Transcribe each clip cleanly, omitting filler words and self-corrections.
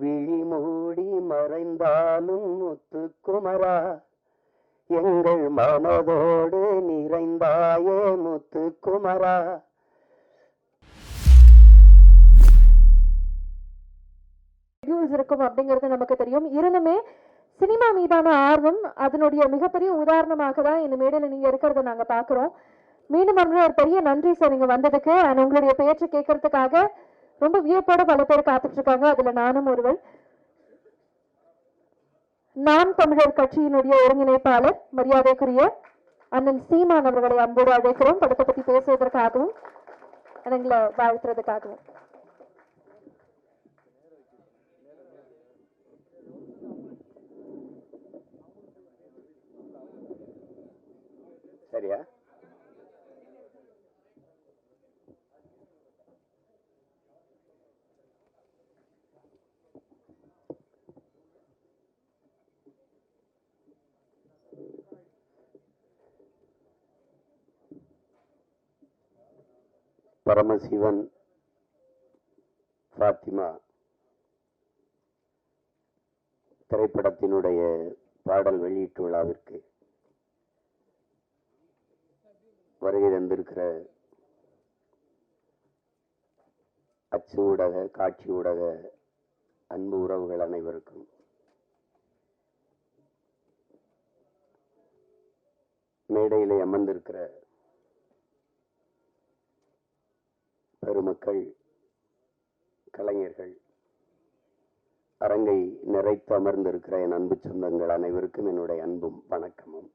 விழி மூடி மறைந்தாலும் முத்துக்குமரா, எங்கள் மனதோடு நிறைந்தாயே முத்துக்குமரா. இருக்கும் அப்படிங்கிறது நமக்கு தெரியும். இருந்துமே சினிமா மீதான ஆர்வம் அதனுடைய மிகப்பெரிய உதாரணமாக தான் இந்த மேடையில் நீங்க இருக்கிறத நாங்க பாக்குறோம். மீண்டும் ஒரு பெரிய நன்றி சார் நீங்க வந்ததுக்கு. அண்ட் உங்களுடைய பேச்சு கேட்கறதுக்காக ரொம்ப வியப்போட பல பேர் காத்துட்டு இருக்காங்க. அதுல நானும் ஒருவர். நாம் தமிழர் கட்சியினுடைய ஒருங்கிணைப்பாளர் மரியாதைக்குரிய அண்ணன் சீமான் அவர்களை அன்போடு அழைக்கிறோம் படத்தை பத்தி பேசுவதற்காகவும் எங்களை வாழ்த்துறதுக்காகவும். சரியா? பரமசிவன் ஃபாத்திமா திரைப்படத்தினுடைய பாடல் வெளியீட்டு விழாவிற்கு வருகை தந்திருக்கிற அச்சு ஊடக, காட்சி ஊடக அன்பு உறவுகள் அனைவருக்கும் மேடையிலே அமர்ந்திருக்கிற பெருமக்கள், கலைஞர்கள், அரங்கை நிறைத்து அமர்ந்திருக்கிற என் அன்பு சொந்தங்கள் அனைவருக்கும் என்னுடைய அன்பும் வணக்கமும்.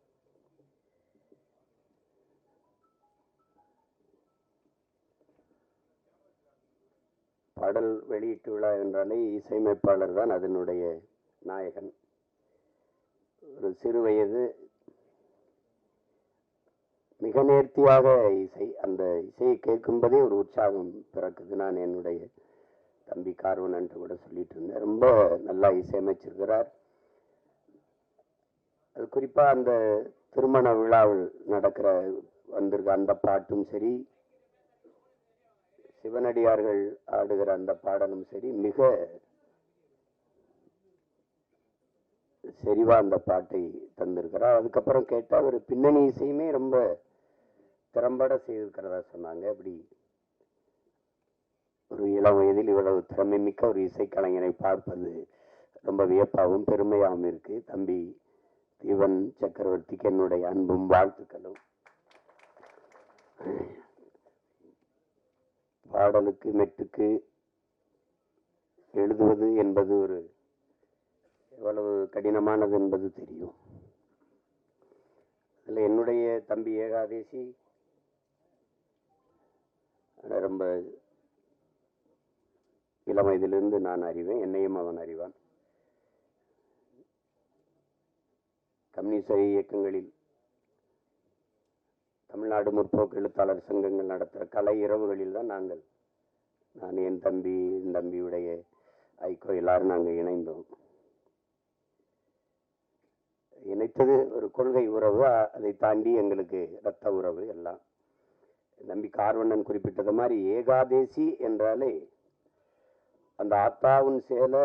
பாடல் வெளியீட்டு விழா என்றாலே இசையமைப்பாளர் தான் அதனுடைய நாயகன். ஒரு சிறு வயது மிக நேர்த்தியாக இசை, அந்த இசையை கேட்கும்போதே ஒரு உற்சாகம் பிறக்குது. நான் என்னுடைய தம்பி கார்வன் கூட சொல்லிட்டு இருந்தேன். ரொம்ப நல்லா இசையமைச்சிருக்கிறார். அது குறிப்பா அந்த திருமண விழாவில் நடக்கிற வந்திருக்க அந்த பாட்டும் சரி, சிவனடியார்கள் ஆடுகிற அந்த பாடலும் சரி, மிக செறிவா அந்த பாட்டை தந்திருக்கிறார். அதுக்கப்புறம் கேட்டா ஒரு பின்னணி இசையுமே ரொம்ப திறம்பட செய்திருக்கிறதா சொன்னாங்க. அப்படி ஒரு இளம் வயதில் இவ்வளவு திறமை மிக்க ஒரு இசைக்கலைஞரை பார்ப்பது ரொம்ப வியப்பாகவும் பெருமையாகவும் இருக்கு. தம்பி தீவன் சக்கரவர்த்திக்கு என்னுடைய அன்பும் வாழ்த்துக்களும். பாடலுக்கு மெட்டுக்கு எழுதுவது என்பது ஒரு எவ்வளவு கடினமானது என்பது தெரியும். அதில் என்னுடைய தம்பி ஏகாதேசி ரொம்ப இளம் வயதிலிருந்து நான் அறிவேன், என்னையும் அவன் அறிவான். கம்யூனிஸ்ட் இயக்கங்களில் தமிழ்நாடு முற்போக்கு எழுத்தாளர் சங்கங்கள் நடத்துகிற கலை இரவுகளில் தான் நான் என் தம்பியுடைய ஐக்கோ எல்லாரும் நாங்கள் இணைந்தோம். இணைத்தது ஒரு கொள்கை உறவு, அதை தாண்டி எங்களுக்கு இரத்த உறவு எல்லாம். தம்பி கார்வண்ணன் குறிப்பிட்டது மாதிரி ஏகாதேசி என்றாலே அந்த ஆத்தாவும் சேல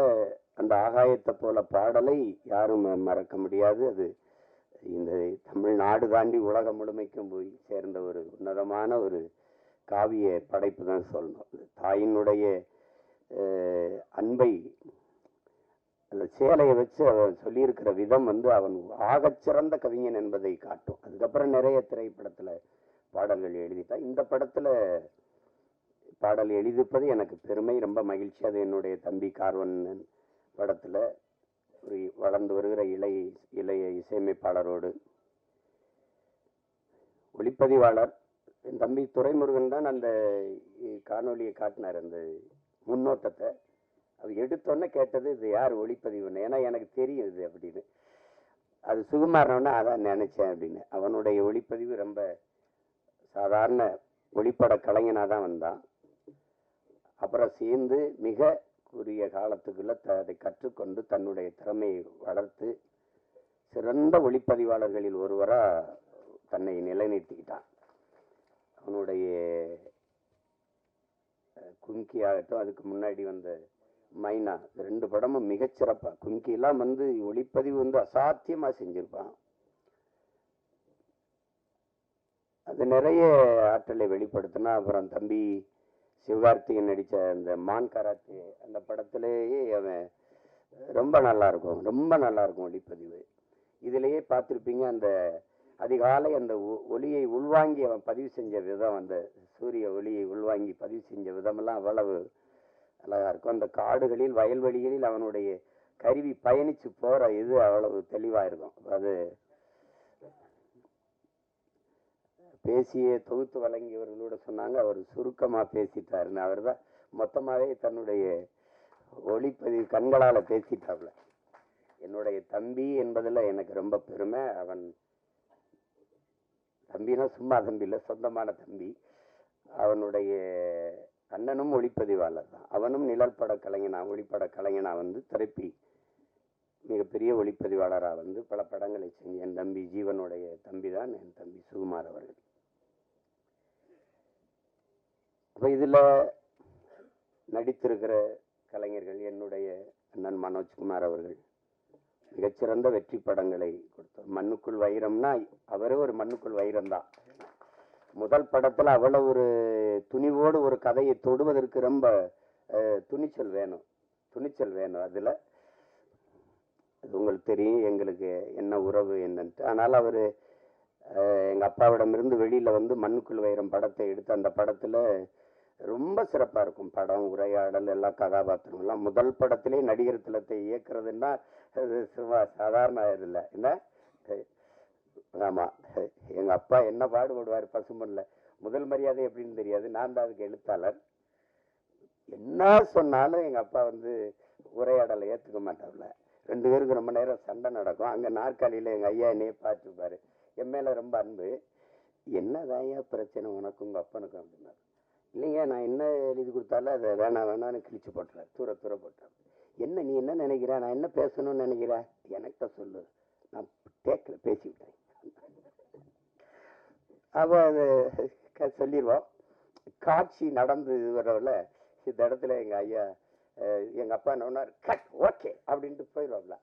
அந்த ஆகாயத்தை போல பாடலை யாரும் மறக்க முடியாது. அது இந்த தமிழ்நாடு தாண்டி உலகம் முழுமைக்கும் போய் சேர்ந்த ஒரு உன்னதமான ஒரு காவிய படைப்பு தான் சொல்லணும். தாயினுடைய அன்பை அந்த சேலையை வச்சு அவன் சொல்லியிருக்கிற விதம் அவன் ஆகச்சிறந்த கவிஞன் என்பதை காட்டும். அதுக்கப்புறம் நிறைய திரைப்படத்துல பாடல்கள் எழுதிட்டான். இந்த படத்துல பாடல் எழுதிப்பது எனக்கு பெருமை, ரொம்ப மகிழ்ச்சி. அது என்னுடைய தம்பி கார்வண்ணன் படத்துல ஒரு வளர்ந்து வருகிற இளைய இசையமைப்பாளரோடு ஒளிப்பதிவாளர் என் தம்பி துரைமுருகன் தான் அந்த காணொலியை காட்டினார். அந்த முன்னோட்டத்தை அது எடுத்தோன்னே கேட்டது இது யார் ஒளிப்பதிவுன்னு. ஏன்னா எனக்கு தெரியும் இது அப்படின்னு. அது சுகுமாரனோன்னா அதான் நினைச்சேன் அப்படின்னு. அவனுடைய ஒளிப்பதிவு ரொம்ப சாதாரண ஒளிப்பட கலைஞனாக தான் வந்தான். அப்புறம் சேர்ந்து மிக குறுகிய காலத்துக்குள்ள அதை கற்றுக்கொண்டு தன்னுடைய திறமையை வளர்த்து சிறந்த ஒளிப்பதிவாளர்களில் ஒருவரா தன்னை நிலைநிறுத்திக்கிட்டான். அவனுடைய கும்கி ஆகட்டும், அதுக்கு முன்னாடி வந்த மைனா, இந்த 2 படமும் மிகச்சிறப்பா. கும்கிலாம் வந்து ஒளிப்பதிவு வந்து அசாத்தியமா செஞ்சிருப்பான். அது நிறைய ஆற்றலை வெளிப்படுத்தினா. அப்புறம் தம்பி சிவகார்த்திகேயன் நடித்த அந்த மான் கராத்தே அந்த படத்திலேயே அவன் ரொம்ப நல்லா இருக்கும், ரொம்ப நல்லா இருக்கும் ஒளிப்பதிவு. இதுலேயே பார்த்துருப்பீங்க, அந்த அதிகாலை அந்த ஒளியை உள்வாங்கி அவன் பதிவு செஞ்ச விதம், அந்த சூரிய ஒளியை உள்வாங்கி பதிவு செஞ்ச விதமெல்லாம் அவ்வளவு அழகா இருக்கும். அந்த காடுகளில் வயல்வெளிகளில் அவனுடைய கருவி பயணிச்சு போற இது அவ்வளவு தெளிவா இருக்கும். அது பேசிய தொகுத்து வழங்கியவர்களோட சொன்னாங்க, அவர் சுருக்கமா பேசிட்டாருன்னு. அவர் தான் மொத்தமாவே தன்னுடைய ஒளிப்பதிவு கண்களால பேசிட்டாப்ல. என்னுடைய தம்பி என்பதுல எனக்கு ரொம்ப பெருமை. அவன் தம்பினா சும்மா தம்பி இல்லை, சொந்தமான தம்பி. அவனுடைய அண்ணனும் ஒளிப்பதிவாளர் தான். அவனும் நிழல் பட கலைஞனா, ஒளிப்பட கலைஞனா வந்து திரைப்பி மிகப்பெரிய ஒளிப்பதிவாளராக வந்து பல படங்களை செஞ்சு என் தம்பி ஜீவனுடைய தம்பி தான் என் தம்பி சுகுமார் அவர்கள். அப்போ இதில் நடித்திருக்கிற கலைஞர்கள் என்னுடைய அண்ணன் மனோஜ்குமார் அவர்கள் மிகச்சிறந்த வெற்றி படங்களை கொடுத்தார். மண்ணுக்குள் வைரம்னா அவரே ஒரு மண்ணுக்குள் வைரம் தான். முதல் படத்துல அவ்வளவு ஒரு துணிவோடு ஒரு கதையை தொடுவதற்கு ரொம்ப துணிச்சல் வேணும். அதுல அது உங்களுக்கு தெரியும் எங்களுக்கு என்ன உறவு என்னன்ட்டு. ஆனால் அவரு எங்க அப்பாவிடமிருந்து வெளியில வந்து மண்ணுக்குள் வைரம் படத்தை எடுத்து அந்த படத்துல ரொம்ப சிறப்பா இருக்கும். படம், உரையாடல், எல்லா கதாபாத்திரம் எல்லாம். முதல் படத்திலே நடிகர் திலத்தை இயக்குறதுன்னா சாதாரண இல்லை என்ன. ஆமா, எங்க அப்பா என்ன பாடுபடுவார் பசுமன்ல. முதல் மரியாதை எப்படின்னு தெரியாது, நான் தான் அதுக்கு எழுத்தாளர். என்ன சொன்னாலும் எங்க அப்பா வந்து உரையாடலை ஏத்துக்க மாட்டார்ல. 2 பேருக்கு ரொம்ப நேரம் சண்டை நடக்கும். அங்க நாற்காலியில எங்க ஐயா என்னையே பார்த்துப்பாரு. என் மேல ரொம்ப அன்பு. என்னதான் ஐயா பிரச்சனை உனக்கு உங்க அப்பனுக்கும் அப்படின்னா, இல்லைங்க நான் என்ன எழுதி கொடுத்தாலும் அதை வேணான்னு கிழிச்சு போட்டுறாரு, தூர போட்டுறாரு. என்ன நீ என்ன நினைக்கிற, நான் என்ன பேசணும்னு நினைக்கிறேன், எனக்கிட்ட சொல்லு, நான் கேட்கல, பேசிவிட்டேன். அப்போ அது சொல்லிடுவோம். காட்சி நடந்து வரல இந்த இடத்துல எங்க ஐயா எங்க அப்பா என்ன கட் ஓகே அப்படின்ட்டு போயிடுவாப்ல.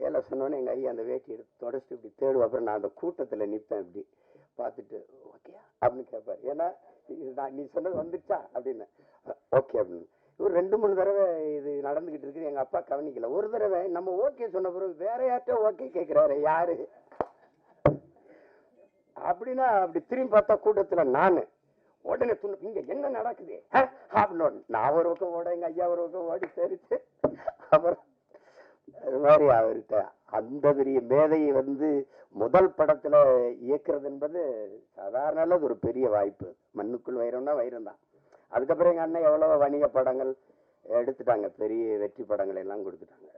ஏழை சொன்னோன்னே எங்க ஐயா அந்த வேட்டி எடுத்து தொடச்சிட்டு இப்படி தேடுவோம். அப்புறம் நான் அந்த கூட்டத்துல நிற்பேன், இப்படி பார்த்துட்டு ஓகே அப்படின்னு கேட்பாரு. ஏன்னா நீ சொன்னது வந்துச்சா அப்படின்னு ஓகே அப்படின்னு. இவர் 2-3 தடவை இது நடந்துகிட்டு இருக்கு. எங்க அப்பா கவனிக்கல. ஒரு தடவை நம்ம ஓகே சொன்ன பிறகு வேற யார்கிட்ட ஓகே கேட்கிறாரு, யாரு அப்படின்னா அப்படி திரும்பி பார்த்தா கூட்டத்துல நானு உடனே இங்க என்ன நடக்குது அப்படின்னு நான் ஒரு பக்கம் ஓட, எங்க ஐயா ஒரு பக்கம் ஓடி சரிச்சு. அப்புறம் அது மாதிரி அவர்கிட்ட அந்த பெரிய மேதையை வந்து முதல் படத்துல இயக்குறது என்பது சாதாரண ஒரு பெரிய வாய்ப்பு. மண்ணுக்குள் வைரம்னா வைரம் தான். அதுக்கப்புறம் எங்க அண்ணன் எவ்வளவோ வணிக படங்கள் எடுத்துட்டாங்க, பெரிய வெற்றி படங்கள் எல்லாம் கொடுத்துட்டாங்க.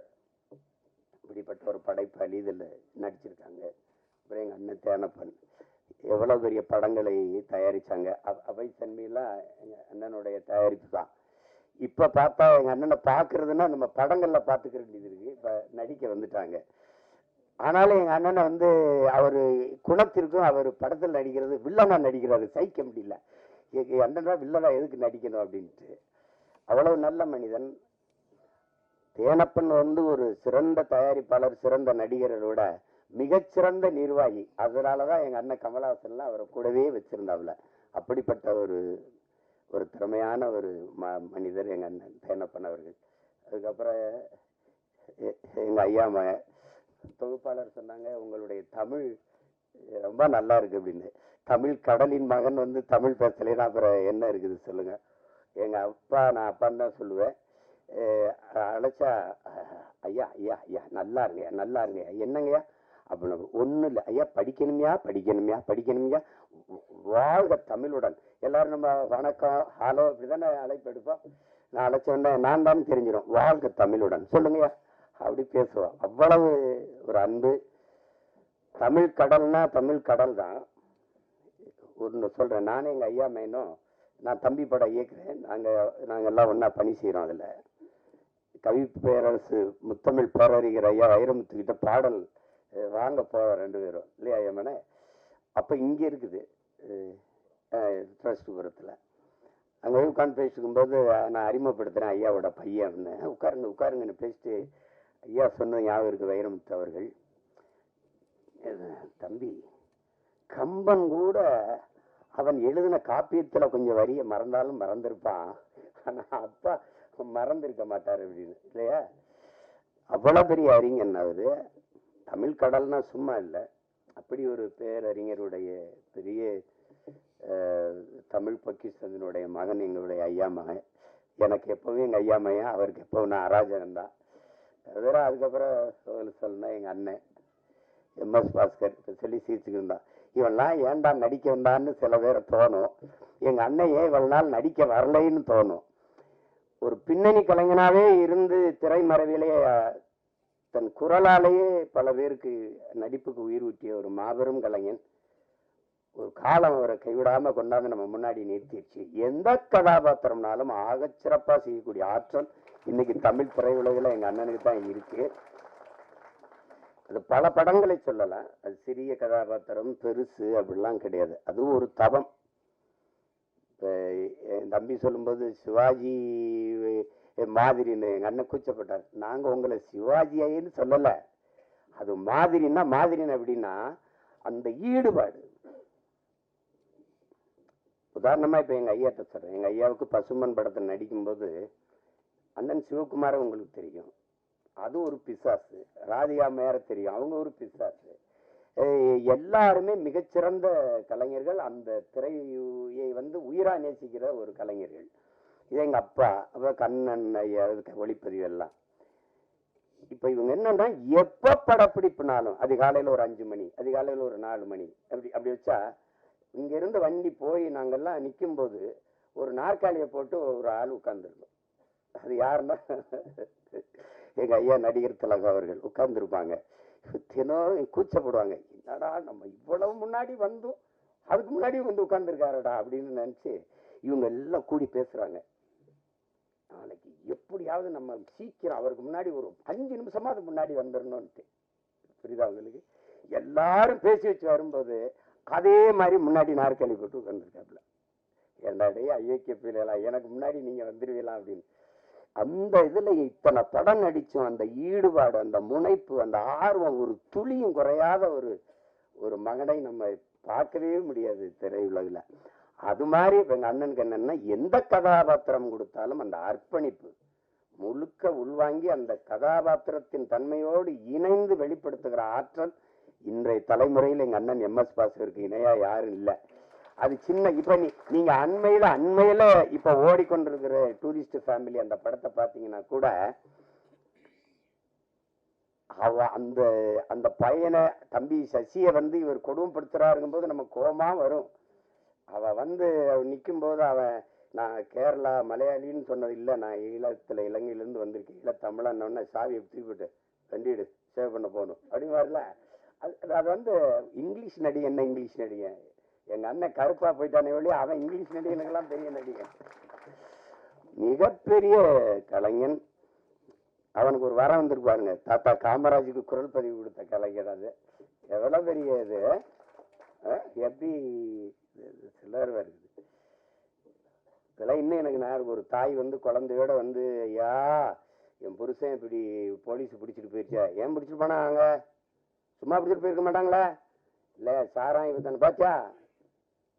இப்படிப்பட்ட ஒரு படைப்பாளி இதில் நடிச்சிருக்காங்க. அப்புறம் எங்க அண்ணன் தேனப்பன் எவ்வளவு பெரிய படங்களை தயாரிச்சாங்க. அவை தன்மையெல்லாம் எங்க அண்ணனுடைய தயாரிப்பு தான். இப்ப பார்த்தா எங்க அண்ணனை பாக்குறதுன்னா நம்ம படங்கள்ல பாத்துக்க வேண்டியது இருக்கு. இப்ப நடிக்க வந்துட்டாங்க. ஆனாலும் எங்க அண்ணனை வந்து அவரு குணத்திற்கும் அவர் படத்தில் நடிக்கிறது வில்லனா நடிக்கிறாரு, சகிக்க முடியல. எங்க அண்ணன் தான் வில்லனா எதுக்கு நடிக்கணும் அப்படின்ட்டு. அவ்வளவு நல்ல மனிதன். தேனப்பன் வந்து ஒரு சிறந்த தயாரிப்பாளர், சிறந்த நடிகரோட மிகச்சிறந்த நிர்வாகி. அதனாலதான் எங்க அண்ணன் கமலஹாசன்லாம் அவரை கூடவே வச்சிருந்தாப்ல. அப்படிப்பட்ட ஒரு திறமையான ஒரு மனிதர் எங்க அண்ணன் தேனப்பன் அவர்கள். அதுக்கப்புறம் எங்க ஐயா தொகுப்பாளர் சொன்னாங்க, உங்களுடைய தமிழ் ரொம்ப நல்லா இருக்கு அப்படின்னு. தமிழ் கடலின் மகன் வந்து தமிழ் பேசலைன்னா அப்புறம் என்ன இருக்குது சொல்லுங்க. எங்க அப்பா, நான் அப்பான்னு தான் சொல்லுவேன். அழைச்சா ஐயா ஐயா ஐயா நல்லா இருங்கய்யா, நல்லா இருங்கய்யா, என்னங்கய்யா அப்படின்னு. ஒன்றும் இல்லை ஐயா, படிக்கணுமையா, வாழ்க தமிழுடன். எல்லாரும் நம்ம வணக்கம் ஹலோ இப்படிதானே அழைப்பு எடுப்போம். நான் அழைச்சோன்னே நான் தான் தெரிஞ்சிடும், வாழ்க தமிழுடன் சொல்லுங்கய்யா அப்படி பேசுவோம். அவ்வளவு ஒரு அன்பு. தமிழ் கடல்னா தமிழ் கடல் தான். ஒன்று சொல்றேன், நானே எங்க ஐயா மைனும் நான் தம்பி படம் இயக்குறேன். நாங்க எல்லாம் ஒன்னா பணி செய்யறோம். அதுல கவி பேரரசு முத்தமிழ் பேரறிஞர் ஐயா வைரமுத்துக்கிட்ட பாடல் வாங்க போறோம் 2 பேரும் இல்லையா ஐயம்மனே. அப்ப இங்க இருக்குது ட்ரஸ்ட்புரத்துல. அங்கே போய் உட்காந்து பேசிக்கும் போது நான் அறிமுகப்படுத்துகிறேன் ஐயாவோட பையன் அப்படின்னு. உட்காருங்க உட்காருங்கன்னு பேசிட்டு ஐயா சொன்ன ஞாபகம் இருக்கு வைரமுத்து அவர்கள். தம்பி, கம்பன் கூட அவன் எழுதின காப்பியத்தில் கொஞ்சம் வரிய மறந்தாலும் மறந்திருப்பான், ஆனால் அப்பா மறந்திருக்க மாட்டார் அப்படின்னு. இல்லையா? அவ்வளோ பெரிய அறிஞன் அவரு. தமிழ் கடல்னா சும்மா இல்லை, அப்படி ஒரு பேரறிஞருடைய பெரிய தமிழ் பொக்கிஷத்தினுடைய மகன் எங்களுடைய ஐயா மகன். எனக்கு எப்பவும் எங்கள் ஐயா மகன், அவருக்கு எப்பவும் நான் அராஜகம் தான். வேற அதுக்கப்புறம் சொல்லணும்னா எங்கள் அண்ணன் MS பாஸ்கர் சொல்லி சிரிச்சுக்கிட்டு இருந்தான். இவெல்லாம் ஏன்டா நடிக்க வந்தான்னு சில பேரை தோணும். எங்கள் அண்ணன் ஏன் இவ்வளவு நாள் நடிக்க வரலைன்னு தோணும். ஒரு பின்னணி கலைஞனாவே இருந்து திரைமறைவிலே தன் குரலாலேயே பல பேருக்கு நடிப்புக்கு உயிர் ஊட்டிய ஒரு மாபெரும் கலைஞன். ஒரு காலம் அவரை கைவிடாம கொண்டாந்து நம்ம முன்னாடி நிறுத்திடுச்சு. எந்த கதாபாத்திரம்னாலும் ஆகச்சிறப்பா செய்யக்கூடிய ஆற்றல் இன்னைக்கு தமிழ் திரையுலகில் எங்க அண்ணனுக்கு தான் இருக்கு. அது பல படங்களை சொல்லலாம். அது சிறிய கதாபாத்திரம் பெருசு அப்படிலாம் கிடையாது. அதுவும் ஒரு தவம். இப்போ என் தம்பி சொல்லும்போது சிவாஜி மாதிரின்னு எங்க அண்ணன் கூச்சப்பட்டார். நாங்க உங்களை சிவாஜின்னு சொல்லல, அது மாதிரின்னா மாதிரின்னு அப்படின்னா அந்த ஈடுபாடு. உதாரணமா இப்ப எங்க ஐயாட்ட சொல்றேன். எங்க ஐயாவுக்கு பசுமன் படத்தில் நடிக்கும்போது அண்ணன் சிவகுமார உங்களுக்கு தெரியும், அது ஒரு பிசாசு. ராதிகா மேர தெரியும், அவங்க ஒரு பிசாசு. எல்லாருமே மிகச்சிறந்த கலைஞர்கள். அந்த திரையை உயிரா நேசிக்கிற ஒரு கலைஞர்கள். இது எங்க அப்பா, அப்ப கண்ணன் ஐயா ஒளிப்பதிவு எல்லாம். இப்ப இவங்க என்னன்னா எப்ப படப்பிடிப்புனாலும் அதிகாலையில ஒரு 5 மணி, அதிகாலையில ஒரு 4 மணி, அப்படி வச்சா இங்க இருந்து வண்டி போய் நாங்கெல்லாம் நிற்கும் போது ஒரு நாற்காலியை போட்டு ஒரு ஆள் உட்கார்ந்துருக்கோம். அது யாருன்னா எங்க ஐயா நடிகர் திலகம் அவர்கள் உட்கார்ந்துருப்பாங்க. தினம் கூச்சப்படுவாங்க, என்னடா நம்ம இவ்வளவு முன்னாடி வந்தோம், அதுக்கு முன்னாடி உட்கார்ந்துருக்காருடா அப்படின்னு நினைச்சு இவங்க எல்லாம் கூடி பேசுறாங்க. நாளைக்கு எப்படியாவது நம்ம சீக்கிரம் அவருக்கு முன்னாடி ஒரு 5 நிமிஷமா அது முன்னாடி வந்துடணும்ட்டு. புரியுதா உங்களுக்கு? எல்லாரும் பேசி வச்சு வரும்போது அதே மாதிரி முன்னாடி நாற்காலி போட்டு உட்கார்ந்துருக்காப்புல. என்னடே ஐயோக்கிய பிள்ளைகளா, எனக்கு முன்னாடி நீங்க வந்துருவீங்களா அப்படின்னு. அந்த இதுல இத்தனை படம் நடிச்சும் அந்த ஈடுபாடு, அந்த முனைப்பு, அந்த ஆர்வம் ஒரு துளியும் குறையாத ஒரு மகனை நம்ம பார்க்கவே முடியாது திரையுலகில். அது மாதிரி இப்ப எங்க அண்ணனுக்கு என்னன்னா எந்த கதாபாத்திரம் கொடுத்தாலும் அந்த அர்ப்பணிப்பு முழுக்க உள்வாங்கி அந்த கதாபாத்திரத்தின் தன்மையோடு இணைந்து வெளிப்படுத்துகிற ஆற்றல் இன்றைய தலைமுறையில் எங்க அண்ணன் MS பாஸ்கருக்கு இணையா யாரும் இல்லை. அது சின்ன இப்ப நீங்க அண்மையில இப்ப ஓடிக்கொண்டிருக்கிற டூரிஸ்ட் ஃபேமிலி அந்த படத்தை பார்த்தீங்கன்னா கூட அவ அந்த பையனை தம்பி சசியை இவர் கொடுமைப்படுத்துறாருங்கும் போது நம்ம கோபமா வரும். அவ நிற்கும் போது அவன் நான் கேரளா மலையாளின்னு சொன்னது இல்லை, நான் இலங்கையிலேருந்து வந்திருக்கேன், தமிழன்னு சாவியை தூக்கிட்டு வண்டிடு சேவ் பண்ண போகணும் அப்படின்னு வரல. அது இங்கிலீஷ் நடிகை. என்ன இங்கிலீஷ் நடிகை? எங்க அண்ணன் கருப்பா போயிட்டானே வழி, அவன் இங்கிலீஷ் நடிகனுக்கெல்லாம் பெரிய நடிகன், மிகப்பெரிய கலைஞன். அவனுக்கு ஒரு வரம் வந்திருப்பாருங்க, தாத்தா காமராஜுக்கு குரல் பதிவு கொடுத்த கலைஞர். அது எவ்வளவு பெரிய இது, எப்படி சிலர் வருது இதெல்லாம். இன்னும் எனக்கு நான் ஒரு தாய் குழந்தையோட ஐயா என் புருஷன் இப்படி போலீஸ் பிடிச்சிட்டு போயிருச்சா, ஏன் பிடிச்சிட்டு போனா அங்க சும்மா பிடிச்சிட்டு போயிருக்க மாட்டாங்களா, இல்ல சாராயம் தானே பாச்சா,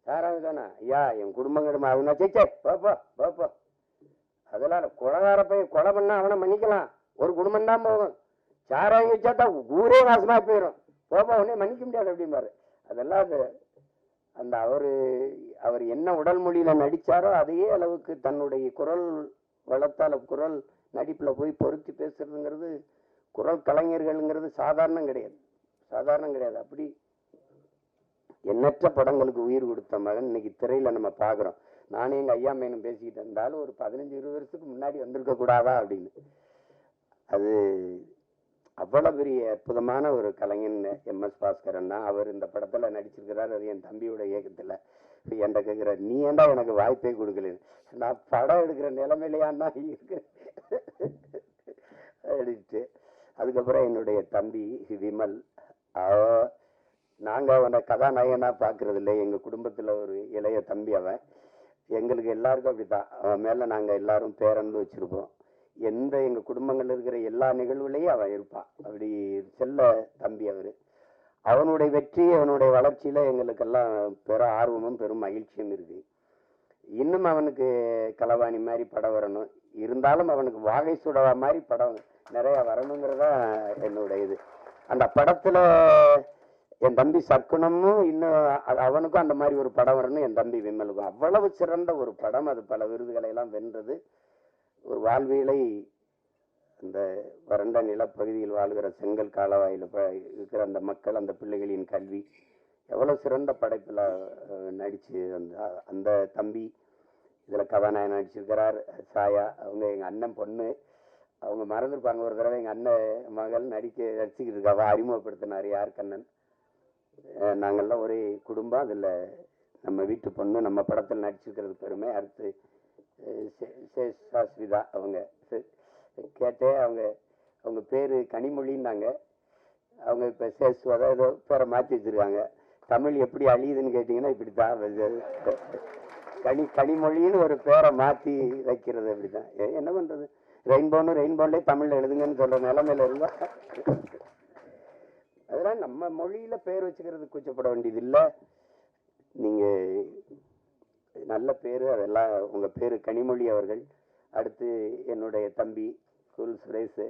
சாராயம் தானே ஐயா என் குடும்பம் அவங்க சேச்சே பாப்பா பாப்பா. அதெல்லாம் கொலகார போய் கொலை பண்ணா அவனை மன்னிக்கலாம், ஒரு குடும்பம் தான் போகும். சாராயம் வச்சாதான் ஊரே நாசமா போயிடும், போப்பா உடனே மன்னிக்க முடியாது அப்படிம்பாரு. அதெல்லாம் அது அந்த அவர் என்ன உடல் மொழியில நடிச்சாரோ அதையே அளவுக்கு தன்னுடைய குரல் வளத்தால குரல் நடிப்புல போய் பொருத்தி பேசுறதுங்கிறது குரல் கலைஞர்கள்ங்கிறது சாதாரணம் கிடையாது, சாதாரணம் கிடையாது. அப்படி எண்ணற்ற படங்களுக்கு உயிர் கொடுத்த மகன் இன்னைக்கு திரையில நம்ம பாக்குறோம். நானே எங்க ஐயா மேனும் பேசிக்கிட்டு இருந்தாலும் ஒரு 15-20 வருஷத்துக்கு முன்னாடி வந்திருக்க கூடாதா அப்படின்னு. அது அவ்வளவு பெரிய அற்புதமான ஒரு கலைஞன் MS பாஸ்கரன் தான். அவர் இந்த படத்துல நடிச்சிருக்கிறார், அது என் தம்பியோட இயக்கத்துல. என்கிட்ட கேட்கிறார், நீ ஏன்டா எனக்கு வாய்ப்பே கொடுக்கல, நான் படம் எடுக்கிற நிலைமையிலையான்னா இருக்கு எடுத்து. அதுக்கப்புறம் என்னுடைய தம்பி விமல், நாங்க அவனை கதாநாயகனா பாக்குறது இல்லை, எங்க குடும்பத்துல ஒரு இளைய தம்பி அவன். எங்களுக்கு எல்லாருக்கும் அப்படித்தான். அவன் மேல நாங்க எல்லாரும் பேரன்பு வச்சிருப்போம். எந்த எங்க குடும்பங்கள்ல இருக்கிற எல்லா நிகழ்வுலையும் அவன் இருப்பான். அப்படி செல்ல தம்பி அவரு. அவனுடைய வெற்றி, அவனுடைய வளர்ச்சியில எங்களுக்கெல்லாம் பெரும் ஆர்வமும் பெரும் மகிழ்ச்சியும் இருக்கு. இன்னும் அவனுக்கு களவாணி மாதிரி படம் வரணும், இருந்தாலும் அவனுக்கு வாகை சுடவா மாதிரி படம் நிறைய வரணுங்கிறதா என்னோட இது. அந்த படத்துல என் தம்பி சர்க்குணமும் இன்னும் அவனுக்கும் அந்த மாதிரி ஒரு படம் வரணும். என் தம்பி விமலுக்கும் அவ்வளவு சிறந்த ஒரு படம். அது பல விருதுகளை எல்லாம் வென்றது. ஒரு வாழ்வியலை அந்த வறண்ட நிலப்பகுதியில் வாழ்கிற செங்கல் காலவாயில் இருக்கிற அந்த மக்கள், அந்த பிள்ளைகளின் கல்வி, எவ்வளவு சிறந்த படைப்புல நடிச்சு அந்த தம்பி இதுல கதாநாயகன் நடிச்சிருக்கிறார். சாயா அவங்க எங்க அண்ணன் பொண்ணு. அவங்க மறந்துருப்பாங்க, ஒரு தடவை எங்க அண்ணன் மகள் நடிச்சுக்கிட்டு இருக்காவ அறிமுகப்படுத்தினார் யார் கண்ணன். நாங்கள்லாம் ஒரே குடும்பம். அதுல நம்ம வீட்டு பொண்ணு நம்ம படத்தில் நடிச்சிருக்கிறது பெருமை. அடுத்து சாஸ்விதா அவங்க கேட்டே, அவங்க பேரு கனிமொழின்னாங்க. அவங்க இப்ப சேஸ்வதா ஏதோ பேரை மாற்றி வச்சிருக்காங்க. தமிழ் எப்படி அழியுதுன்னு கேட்டீங்கன்னா இப்படித்தான். கனிமொழின்னு ஒரு பேரை மாத்தி வைக்கிறது அப்படிதான். என்ன பண்றது, ரெயின்போன்லே தமிழ்ல எழுதுங்கன்னு சொல்ற நிலைமையில இருந்தா அதெல்லாம் நம்ம மொழியில பேர் வச்சுக்கிறது கூச்சப்பட வேண்டியது இல்லை. நீங்க நல்ல பேரு, அதெல்லாம் உங்க பேரு கனிமொழி அவர்கள். அடுத்து என்னுடைய தம்பி குல் சுரேஷ்,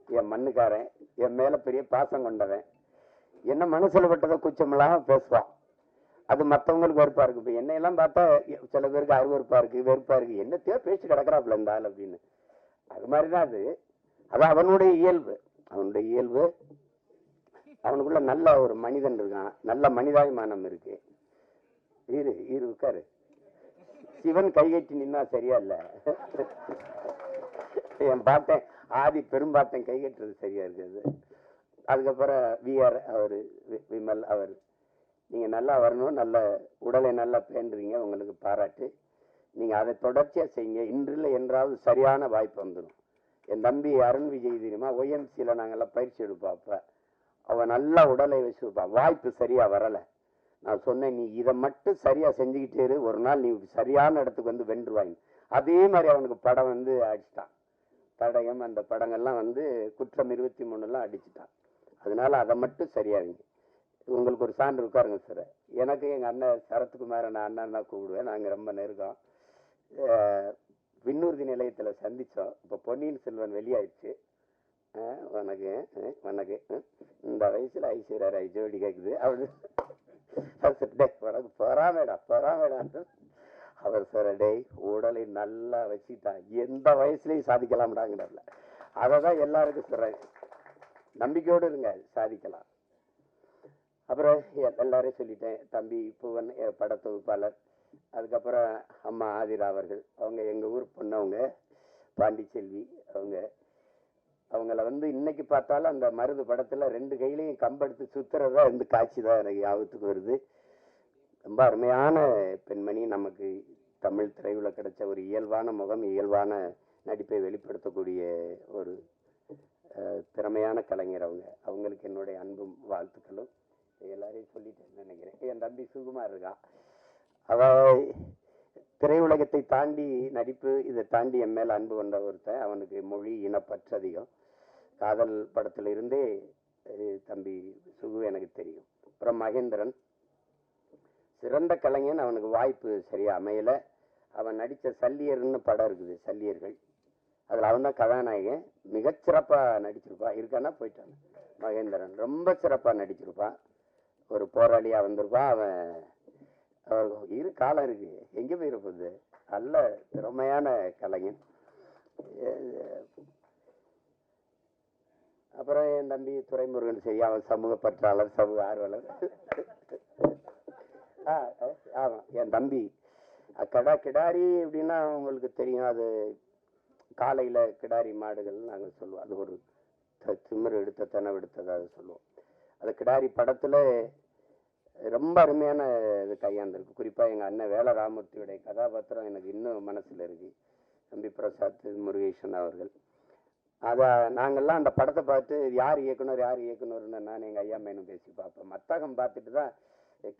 என் மண்ணுக்காரன், என் மேல பெரிய பாசம் கொண்டவன். என்ன மனசுல பட்டதை கூச்சமெல்லாம் பேசுவான். அது மற்றவங்களுக்கு வெறுப்பா இருக்கு. இப்ப என்னையெல்லாம் பார்த்தா சில பேருக்கு அருவறுப்பா இருக்கு, வெறுப்பா இருக்கு. என்னத்தையோ பேச்சு கிடக்குறாப்புல இருந்தால் அப்படின்னு. அது மாதிரிதான் அது. அது அவனுடைய இயல்பு. அவனுக்குள்ள நல்ல ஒரு மனிதன் இருக்கான், நல்ல மனிதாபிமானம் இருக்கு. இரு உட்காரு. சிவன் கைகட்டி நின்னா சரியா இல்ல. என் பாட்டேன் ஆதி பெரும்பாட்டன் கைகட்டுறது சரியா இருக்குது. அதுக்கப்புறம் விஆர் அவரு, விமல் அவர். நீங்க நல்லா வரணும், நல்ல உடலை நல்லா பேண்டுறீங்க, உங்களுக்கு பாராட்டு. நீங்க அதை தொடர்ச்சியா செய்யுங்க. இன்றில் என்றாவது சரியான வாய்ப்பு வந்துடும். என் தம்பி அருண் விஜய் தெரியுமா, OMCல நாங்கெல்லாம் பயிற்சி எடுப்போம். அப்ப அவன் நல்லா உடலை வச்சுருப்பான். வாய்ப்பு சரியா வரல. நான் சொன்னேன், நீ இதை மட்டும் சரியா செஞ்சுக்கிட்டே இரு, ஒரு நாள் நீ சரியான இடத்துக்கு வந்து வென்றுவாங்க. அதே மாதிரி அவனுக்கு படம் அடிச்சுட்டான். தடயம் அந்த படங்கள்லாம் குற்றம் 23 அடிச்சுட்டான். அதனால அதை மட்டும் சரியாவீங்க. உங்களுக்கு ஒரு சான்று உட்காருங்க சார். எனக்கு எங்க அண்ணன் சரத்குமார் நான் அண்ணன் தான் கூப்பிடுவேன். நாங்க ரொம்ப நெருக்கம். விண்ணூர்தி நிலையத்துல சந்திச்சோம். இப்ப பொன்னியின் செல்வன் வெளியாயிடுச்சு. வணக்கு இந்த வயசுல ஐஸ்வர்யா ராய் ஜோடி கேக்குது. அவரு பொறாமேடா அவர் சார் டே உடலை நல்லா வச்சுட்டா எந்த வயசுலயும் சாதிக்கலாம்டாங்கிறல. அததான் எல்லாருக்கும் சொல்றேன், நம்பிக்கையோடு இருங்க, சாதிக்கலாம். அப்புறம் எல்லாரையும் சொல்லிட்டேன். தம்பி புவன் படத்தொகுப்பாளர். அதுக்கப்புறம் அம்மா ஆதிரா அவர்கள், அவங்க எங்க ஊர் பொண்ணவங்க, பாண்டிச்செல்வி அவங்க. அவங்கள இன்னைக்கு பார்த்தாலும் அந்த மருது படத்துல 2 கையிலையும் கம்பெடுத்து சுத்துறதா காட்சி தான் எனக்கு ஞாபகத்துக்கு வருது. ரொம்ப அருமையான பெண்மணி. நமக்கு தமிழ் திரையுல கிடைச்ச ஒரு இயல்பான முகம், இயல்பான நடிப்பை வெளிப்படுத்தக்கூடிய ஒரு திறமையான கலைஞர் அவங்க. அவங்களுக்கு என்னுடைய அன்பும் வாழ்த்துக்களும். எல்லாரையும் சொல்லிட்டேன்னு நினைக்கிறேன். என் தம்பி சுகுமார் இருக்கான். அவ திரையுலகத்தை தாண்டி நடிப்பு, இதை தாண்டி என் மேல அன்பு கொண்ட ஒருத்தன். அவனுக்கு மொழி இனப்பற்று அதிகம். காதல் படத்துல இருந்தே தம்பி சுகு எனக்கு தெரியும். அப்புறம் மகேந்திரன் சிறந்த கலைஞன். அவனுக்கு வாய்ப்பு சரியா அமையல. அவன் நடிச்ச சல்லியர்னு படம் இருக்குது, சல்லியர்கள். அதுல அவன் தான் கதாநாயகன். மிகச்சிறப்பா நடிச்சிருப்பான். இருக்கானா போயிட்டான். மகேந்திரன் ரொம்ப சிறப்பா நடிச்சிருப்பான். ஒரு போராளியா வந்திருப்பான். அவன் காலம் இருக்கு, எங்க போயிருப்பது. நல்ல திறமையான கலைஞன். அப்புறம் என் தம்பி துரைமுருகன் செய்ய, அவன் சமூக பற்றாளர், சமூக ஆர்வலர். ஆமா, என் தம்பி கிடாரி அப்படின்னா உங்களுக்கு தெரியும். அது காலையில கிடாரி மாடுகள் நாங்க சொல்லுவோம். அது ஒரு திமிர் எடுத்த தினவு எடுத்தது அதை சொல்லுவோம். அது கிடாரி படத்துல ரொம்ப அருமையான இது கையாண்டிருக்கு. குறிப்பா எங்க அண்ணன் வேல ராமூர்த்தியுடைய கதாபாத்திரம் எனக்கு இன்னும் மனசுல இருக்கு. தம்பி பிரசாத் முருகேசன் அவர்கள். அத நாங்கெல்லாம் அந்த படத்தை பார்த்து யார் இயக்குனர்னு நான் எங்க ஐயா மேனும் பேசி பார்ப்போம். மத்தகம் பார்த்துட்டு தான்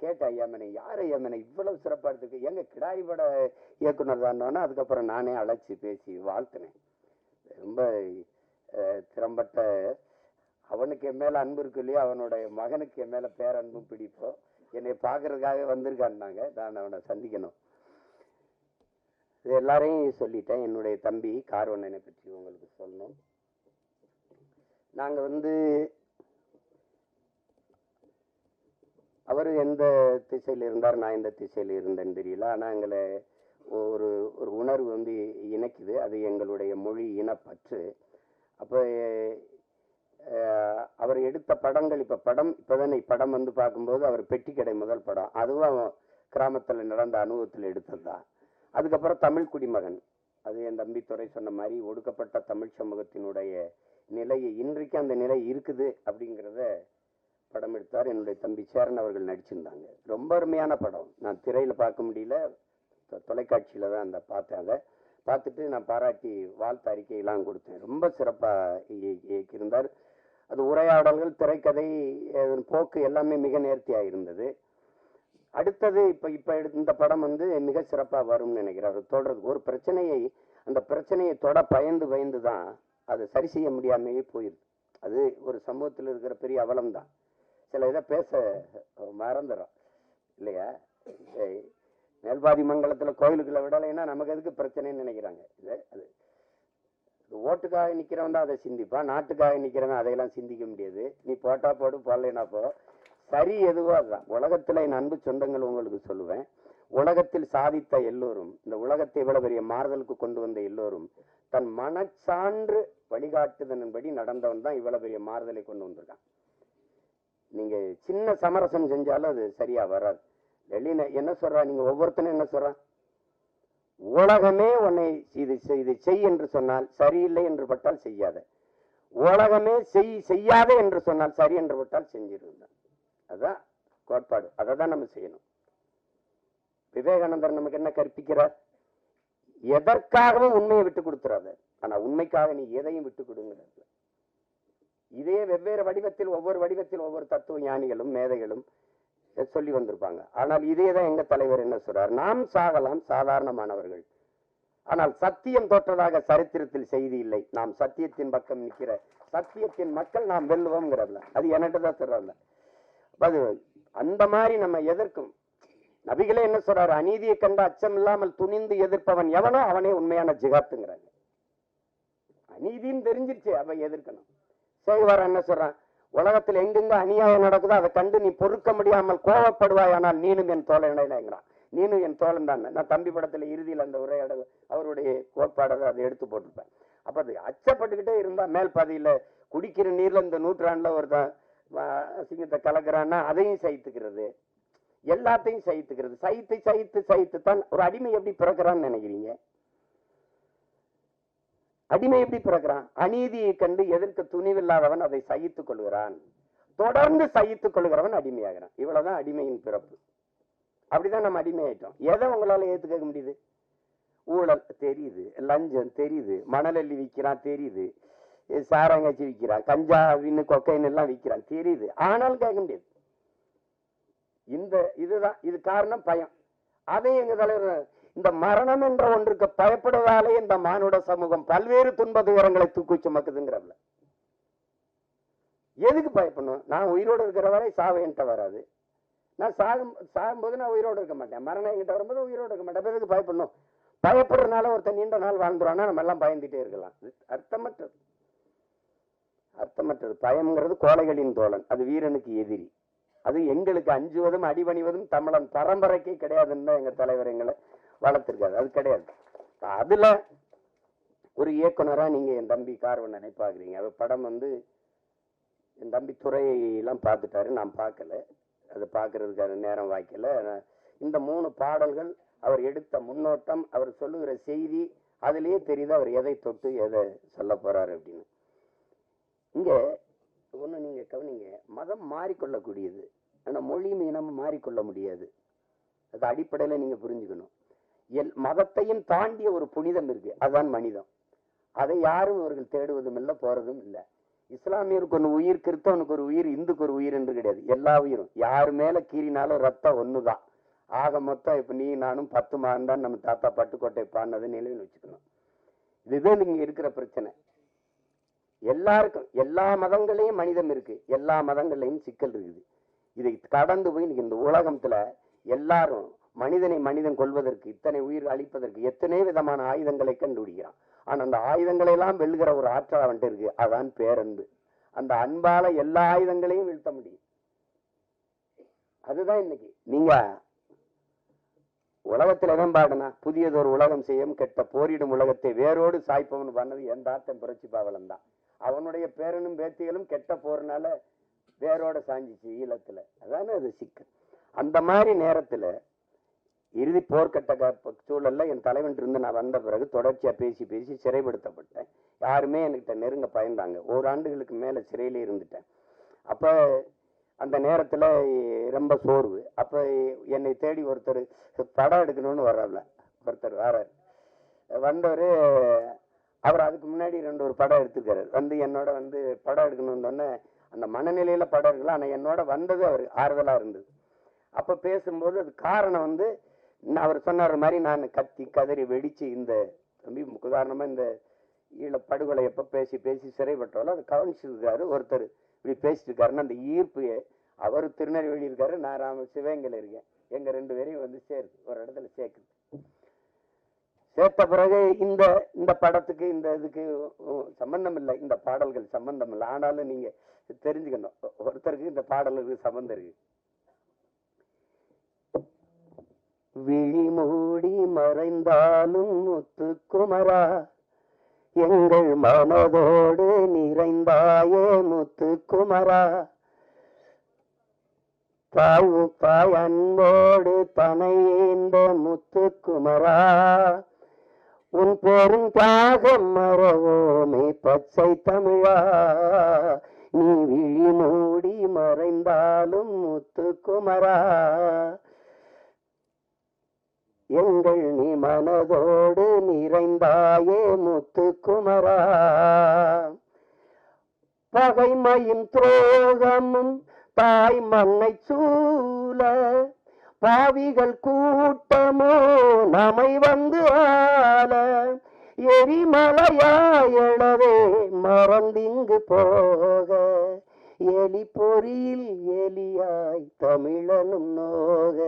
கேட்டேன், ஐயா மேனை யார் ஐயா மேனை இவ்வளவு சிறப்பாக எடுத்துருக்கு, எங்க கிடாரி பட இயக்குனர் தானோன்னா அதுக்கப்புறம் நானே அழைச்சி பேசி வாழ்த்தினேன். ரொம்ப திறம்பட்ட, அவனுக்கு என் மேல அன்பு இருக்கு இல்லையா, அவனோட மகனுக்கு என் மேல பேரன்பும் பிடிப்போம். என்னை பார்க்கறதுக்காக வந்திருக்கான்னாங்க, நான் அவனை சந்திக்கணும். இது எல்லாரையும் சொல்லிட்டேன். என்னுடைய தம்பி கார்வண்ணனை பற்றி உங்களுக்கு சொல்லணும். நாங்க அவர் எந்த திசையில் இருந்தார், நான் எந்த திசையில் இருந்தேன்னு தெரியல. ஆனால் எங்களை ஒரு ஒரு உணர்வு இணைக்குது. அது எங்களுடைய மொழி இனப்பற்று. அப்போ அவர் எடுத்த படங்கள், இப்போதானே படம் பார்க்கும்போது அவர் பெட்டி கடை முதல் படம், அதுவும் கிராமத்தில் நடந்த அனுபவத்தில் எடுத்தது தான். அதுக்கப்புறம் தமிழ் குடிமகன், அது என் தம்பி துரை சொன்ன மாதிரி ஒடுக்கப்பட்ட தமிழ் சமூகத்தினுடைய நிலையை, இன்றைக்கு அந்த நிலை இருக்குது அப்படிங்கிறத படம் எடுத்தார். என்னுடைய தம்பி சேரன் அவர்கள் நடிச்சிருந்தாங்க. ரொம்ப அருமையான படம். நான் திரையில பார்க்க முடியல, தொலைக்காட்சியில தான் அந்த பார்த்தேன். அதை பார்த்துட்டு நான் பாராட்டி வாழ்த்து அறிக்கையெல்லாம் கொடுத்தேன். ரொம்ப சிறப்பாக இயக்கியிருந்தார். அது உரையாடல்கள், திரைக்கதை, போக்கு எல்லாமே மிக நேர்த்தியாக இருந்தது. அடுத்தது இப்ப இந்த படம் மிக சிறப்பாக வரும்னு நினைக்கிறேன். அது தொடர்றது ஒரு பிரச்சனையை, அந்த பிரச்சனையை தொட பயந்து தான் அதை சரி செய்ய முடியாமையே போயிடுது. அது ஒரு சமூகத்தில் இருக்கிற பெரிய அவலம் தான். சில இதை பேச மறந்துடும் இல்லையா. மேல்பாதி மங்கலத்துல கோயிலுக்குள்ள விடலைன்னா நமக்கு எதுக்கு பிரச்சனைன்னு நினைக்கிறாங்க. அது ஓட்டுக்காக நிக்கிறவன் தான் அதை சிந்திப்பான், நாட்டுக்காக நிக்கிறவன் அதையெல்லாம் சிந்திக்க முடியாது. நீ போட்டா போடு, போடலைன்னா போ, சரி எதுவோ அதுதான். உலகத்துல என் அன்பு சொந்தங்கள் உங்களுக்கு சொல்லுவேன், உலகத்தில் சாதித்த எல்லோரும், இந்த உலகத்தை இவ்வளவு பெரிய மாறுதலுக்கு கொண்டு வந்த எல்லோரும் தன் மனச்சான்று வழிகாட்டுதன்படி நடந்தவன் தான் இவ்வளவு பெரிய மாறுதலை கொண்டு வந்திருக்கான். நீங்க சின்ன சமரசம் செஞ்சாலும் அது சரியா வராது. என்ன சொல்றா, நீங்க ஒவ்வொருத்தனும் என்ன சொல்றான், உலகமே உன்னை இதை செய் என்று சொன்னால் சரியில்லை என்று பட்டால் செய்யாத, உலகமே செய்யாத என்று சொன்னால் சரி என்று பட்டால் செஞ்சிருந்தான். அதுதான் கோட்பாடு. அதை தான் நம்ம செய்யணும். விவேகானந்தர் நமக்கு என்ன கற்பிக்கிறார், எதற்காகவும் உண்மையை விட்டு கொடுத்துறாத, ஆனா உண்மைக்காக நீ எதையும் விட்டு கொடுங்கிறது. இதே வெவ்வேறு வடிவத்தில் ஒவ்வொரு தத்துவ ஞானிகளும் மேதைகளும் சொல்லி வந்திருப்பாங்க. ஆனால் இதே தான் எங்க தலைவர் என்ன சொல்றார், நாம் சாகலாம் சாதாரணமானவர்கள், ஆனால் சத்தியம் தோற்றதாக சரித்திரத்தில் செய்தி இல்லை, நாம் சத்தியத்தின் பக்கம் நிற்கிற சத்தியத்தின் மக்கள் நாம் வெல்லுவோம்ங்கிறதுல அது என்னட்டுதான் சொல்றல. அது அந்த மாதிரி நம்ம எதிர்க்கும். நபிகளே என்ன சொல்றாரு, அநீதியை கண்ட அச்சம் இல்லாமல் துணிந்து எதிர்ப்பவன் எவனோ அவனே உண்மையான ஜிகாத்துங்கிறாங்க. அநீதின்னு தெரிஞ்சிருச்சு, அவ எதிர்க்கணும். சேகுவார் என்ன சொல்றான், உலகத்தில் எங்கெங்க அநியாயம் நடக்குதோ அதை கண்டு நீ பொறுக்க முடியாமல் கோவப்படுவாய், ஆனால் நீனும் என் தோழனாங்கிறான். நீனும் என் தோழன் தான். நான் தம்பி படத்துல இறுதியில் அந்த உரையாடல் அவருடைய கோட்பாடை அதை எடுத்து போட்டிருப்பேன். அப்ப அது அச்சப்பட்டுக்கிட்டே இருந்தா மேல் பாதியில குடிக்கிற நீர்ல இந்த நூற்றாண்டுல ஒருத்தன் சிங்கத்தை கலக்கிறான்னா அதையும் சகித்துக்கிறது, எல்லாத்தையும் சகித்துக்கிறது. சகித்து தான் ஒரு அடிமை எப்படி பிறக்கிறான்னு நினைக்கிறீங்க? அடிமை எப்படி பிறக்கிறான்? அநீதியை கண்டு எதிர்க்க துணிவில்லாதவன் அதை சகித்துக் கொள்கிறான், தொடர்ந்து சகித்துக் கொள்கிறவன் அடிமையாகிறான். இவ்வளவுதான் அடிமையின் பிறப்பு. அப்படிதான் நம்ம அடிமை ஆயிட்டோம். எதை உங்களால ஏத்துக்க முடியுது? ஊழல் தெரியுது, லஞ்சம் தெரியுது, மணல் அள்ளி விற்கிறான் தெரியுது, சாராங்காய்ச்சி விற்கிறான், கஞ்சா கொக்கைன்னு எல்லாம் விற்கிறான் தெரியுது, ஆனாலும் கேட்க முடியாது. இதுதான் இது காரணம் பயம். அதை எங்க தலைவர், இந்த மரணம் என்ற ஒன்றுக்கு பயப்படுவதாலே இந்த மானுட சமூகம் பல்வேறு துன்ப துயரங்களை தூக்கி சுமக்குதுங்கிறதுல. எதுக்கு பயப்படணும்? நான் உயிரோடு இருக்கிற வரை சாவு என்கிட்ட வராது. நான் சாகும்போது நான் உயிரோடு இருக்க மாட்டேன். மரணம் என்கிட்ட வரும்போது உயிரோடு இருக்க மாட்டேன். எதுக்கு பயப்படணும்? பயப்படுறதுனால ஒருத்தர் நீண்ட நாள் வாழ்ந்துருவானா நம்ம எல்லாம் பயந்துட்டே இருக்கலாம். அர்த்தமற்றது. பயம்ங்கிறது கோழைகளின் தோழன், அது வீரனுக்கு எதிரி. அது எங்களுக்கு அஞ்சுவதும் அடிபணிவதும் தமிழன் பரம்பரைக்கு கிடையாதுன்னு எங்க தலைவர் எங்களை வளர்த்திருக்காரு. அது கிடையாது. அதுல ஒரு இயக்குனரா நீங்க என் தம்பி கார்வண்ணனை பாக்குறீங்க. அது படம் என் தம்பி துறையெல்லாம் பார்த்துட்டாரு, நான் பார்க்கல. அது பார்க்கறதுக்கான நேரம் வாய்க்கல. இந்த 3 பாடல்கள், அவர் எடுத்த முன்னோட்டம், அவர் சொல்லுகிற செய்தி, அதுலயே தெரியுது அவர் எதை தொட்டு எதை சொல்ல போறாரு அப்படின்னு. இங்க ஒண்ணு நீங்க கவனிங்க, மதம் மாறிக்கொள்ளக்கூடியது, ஆனா மொழியும் இனமும் மாறிக்கொள்ள முடியாது. அது அடிப்படையில நீங்க புரிஞ்சுக்கணும். மதத்தையும் தாண்டிய ஒரு புனிதம் இருக்கு, அதுதான் மனிதம். அதை யாரும் அவர்கள் தேடுவதும் இல்லை, போறதும் இல்லை. இஸ்லாமியருக்கு ஒன்று உயிர், கிறிஸ்தவனுக்கு ஒரு உயிர், இந்துக்கு ஒரு உயிர் என்று கிடையாது. எல்லா உயிரும் யார் மேல கீறினாலும் ரத்தம் ஒண்ணுதான். ஆக மொத்தம் இப்ப நீ நானும் 10 மாதம் தான் நம்ம தாத்தா பட்டுக்கோட்டை பாடினது நிலையில் வச்சுக்கணும். இதுதான் நீங்க இருக்கிற பிரச்சனை. எல்லாருக்கும் எல்லா மதங்களையும் மனிதம் இருக்கு, எல்லா மதங்களையும் சிக்கல் இருக்குது. இதை கடந்து போய் இந்த உலகத்துல எல்லாரும் மனிதனை மனிதன் கொள்வதற்கு, இத்தனை உயிர் அழிப்பதற்கு எத்தனை விதமான ஆயுதங்களை கண்டுபிடிக்கிறான். ஆனா அந்த ஆயுதங்களை எல்லாம் வெல்லுகிற ஒரு ஆற்றல் அவன்கிட்ட இருக்கு. அதான் பேரன்பு. அந்த அன்பால எல்லா ஆயுதங்களையும் வீழ்த்த முடியும். அதுதான் இன்னைக்கு நீங்க உலகத்துல எவன் பாடுனா புதியதொரு உலகம் செய்யும் கெட்ட போரிடும் உலகத்தை வேரோடு சாய்ப்பவன் பண்ணது எந்த ஆட்டம் புரட்சி பாவலன் தான். அவனுடைய பேரனும் பேத்திகளும் கெட்ட போறனால வேரோட சாஞ்சிச்சு ஈழத்துல. அதானே அது சிக்கல். அந்த மாதிரி நேரத்துல இறுதி போர்க்கட்ட சூழல்ல என் தலைவன் இருந்து நான் வந்த பிறகு தொடர்ச்சியா பேசி பேசி சிறைப்படுத்தப்பட்டேன். யாருமே என்கிட்ட நெருங்க பயந்தாங்க. 1 ஆண்டுகளுக்கு மேல சிறையிலே இருந்துட்டேன். அப்ப அந்த நேரத்துல ரொம்ப சோர்வு. அப்ப என்னை தேடி ஒருத்தர் படம் எடுக்கணும்னு வர்றாப்ல. ஒருத்தர் வர்றாரு. வந்தவர் அவர் அதுக்கு முன்னாடி 2 படம் எடுத்துக்காரு. வந்து என்னோட வந்து படம் எடுக்கணும்னு சொன்ன அந்த மனநிலையில படம் எடுக்கலாம். ஆனா என்னோட வந்தது அவர் ஆறுதலா இருந்தது. அப்ப பேசும்போது அது காரணம் வந்து அவர் சொன்னார் மாதிரி நான் கத்தி கதறி வெடிச்சு இந்த உதாரணமா இந்த ஈழ படுகொலை எப்ப பேசி பேசி சிறைப்பட்டாலும் அது கவனிச்சிருக்காரு. ஒருத்தர் இப்படி பேசிட்டு இருக்காருன்னு அந்த ஈர்ப்பு அவர் திருநெல்வேலி இருக்காரு, நான் சிவகங்கையில இருக்கேன். எங்க 2 பேரையும் வந்து சேருது, ஒரு இடத்துல சேர்க்குது. சேர்த்த பிறகு இந்த படத்துக்கு இந்த இதுக்கு சம்பந்தம் இல்லை, இந்த பாடல்கள் சம்பந்தம் இல்லை. ஆனாலும் நீங்க தெரிஞ்சுக்கணும், ஒருத்தருக்கு இந்த பாடலுக்கு சம்பந்தம் இருக்கு. விழி மூடி மறைந்தாலும் முத்துக்குமரா, எங்கள் மனதோடு நிறைந்தாயே முத்துக்குமரா, தாய் அன்போடு தனையேந்த முத்துக்குமரா, உன் பெரும் தியாகம் மறவோமே பச்சை தமிழா, நீ விழி மூடி மறைந்தாலும் முத்துக்குமரா, எங்கள் நீ மனதோடு நிறைந்தாயே முத்துக்குமரா, பகைமையும் துரோகமும் தாய் மண்ணை சூழ, பாவிகள் கூட்டமோ நம்மை வந்து ஆள, எரிமலையாயளவே மறந்திங்கு போக, எலி பொறியில் எலியாய் தமிழனும் நோக,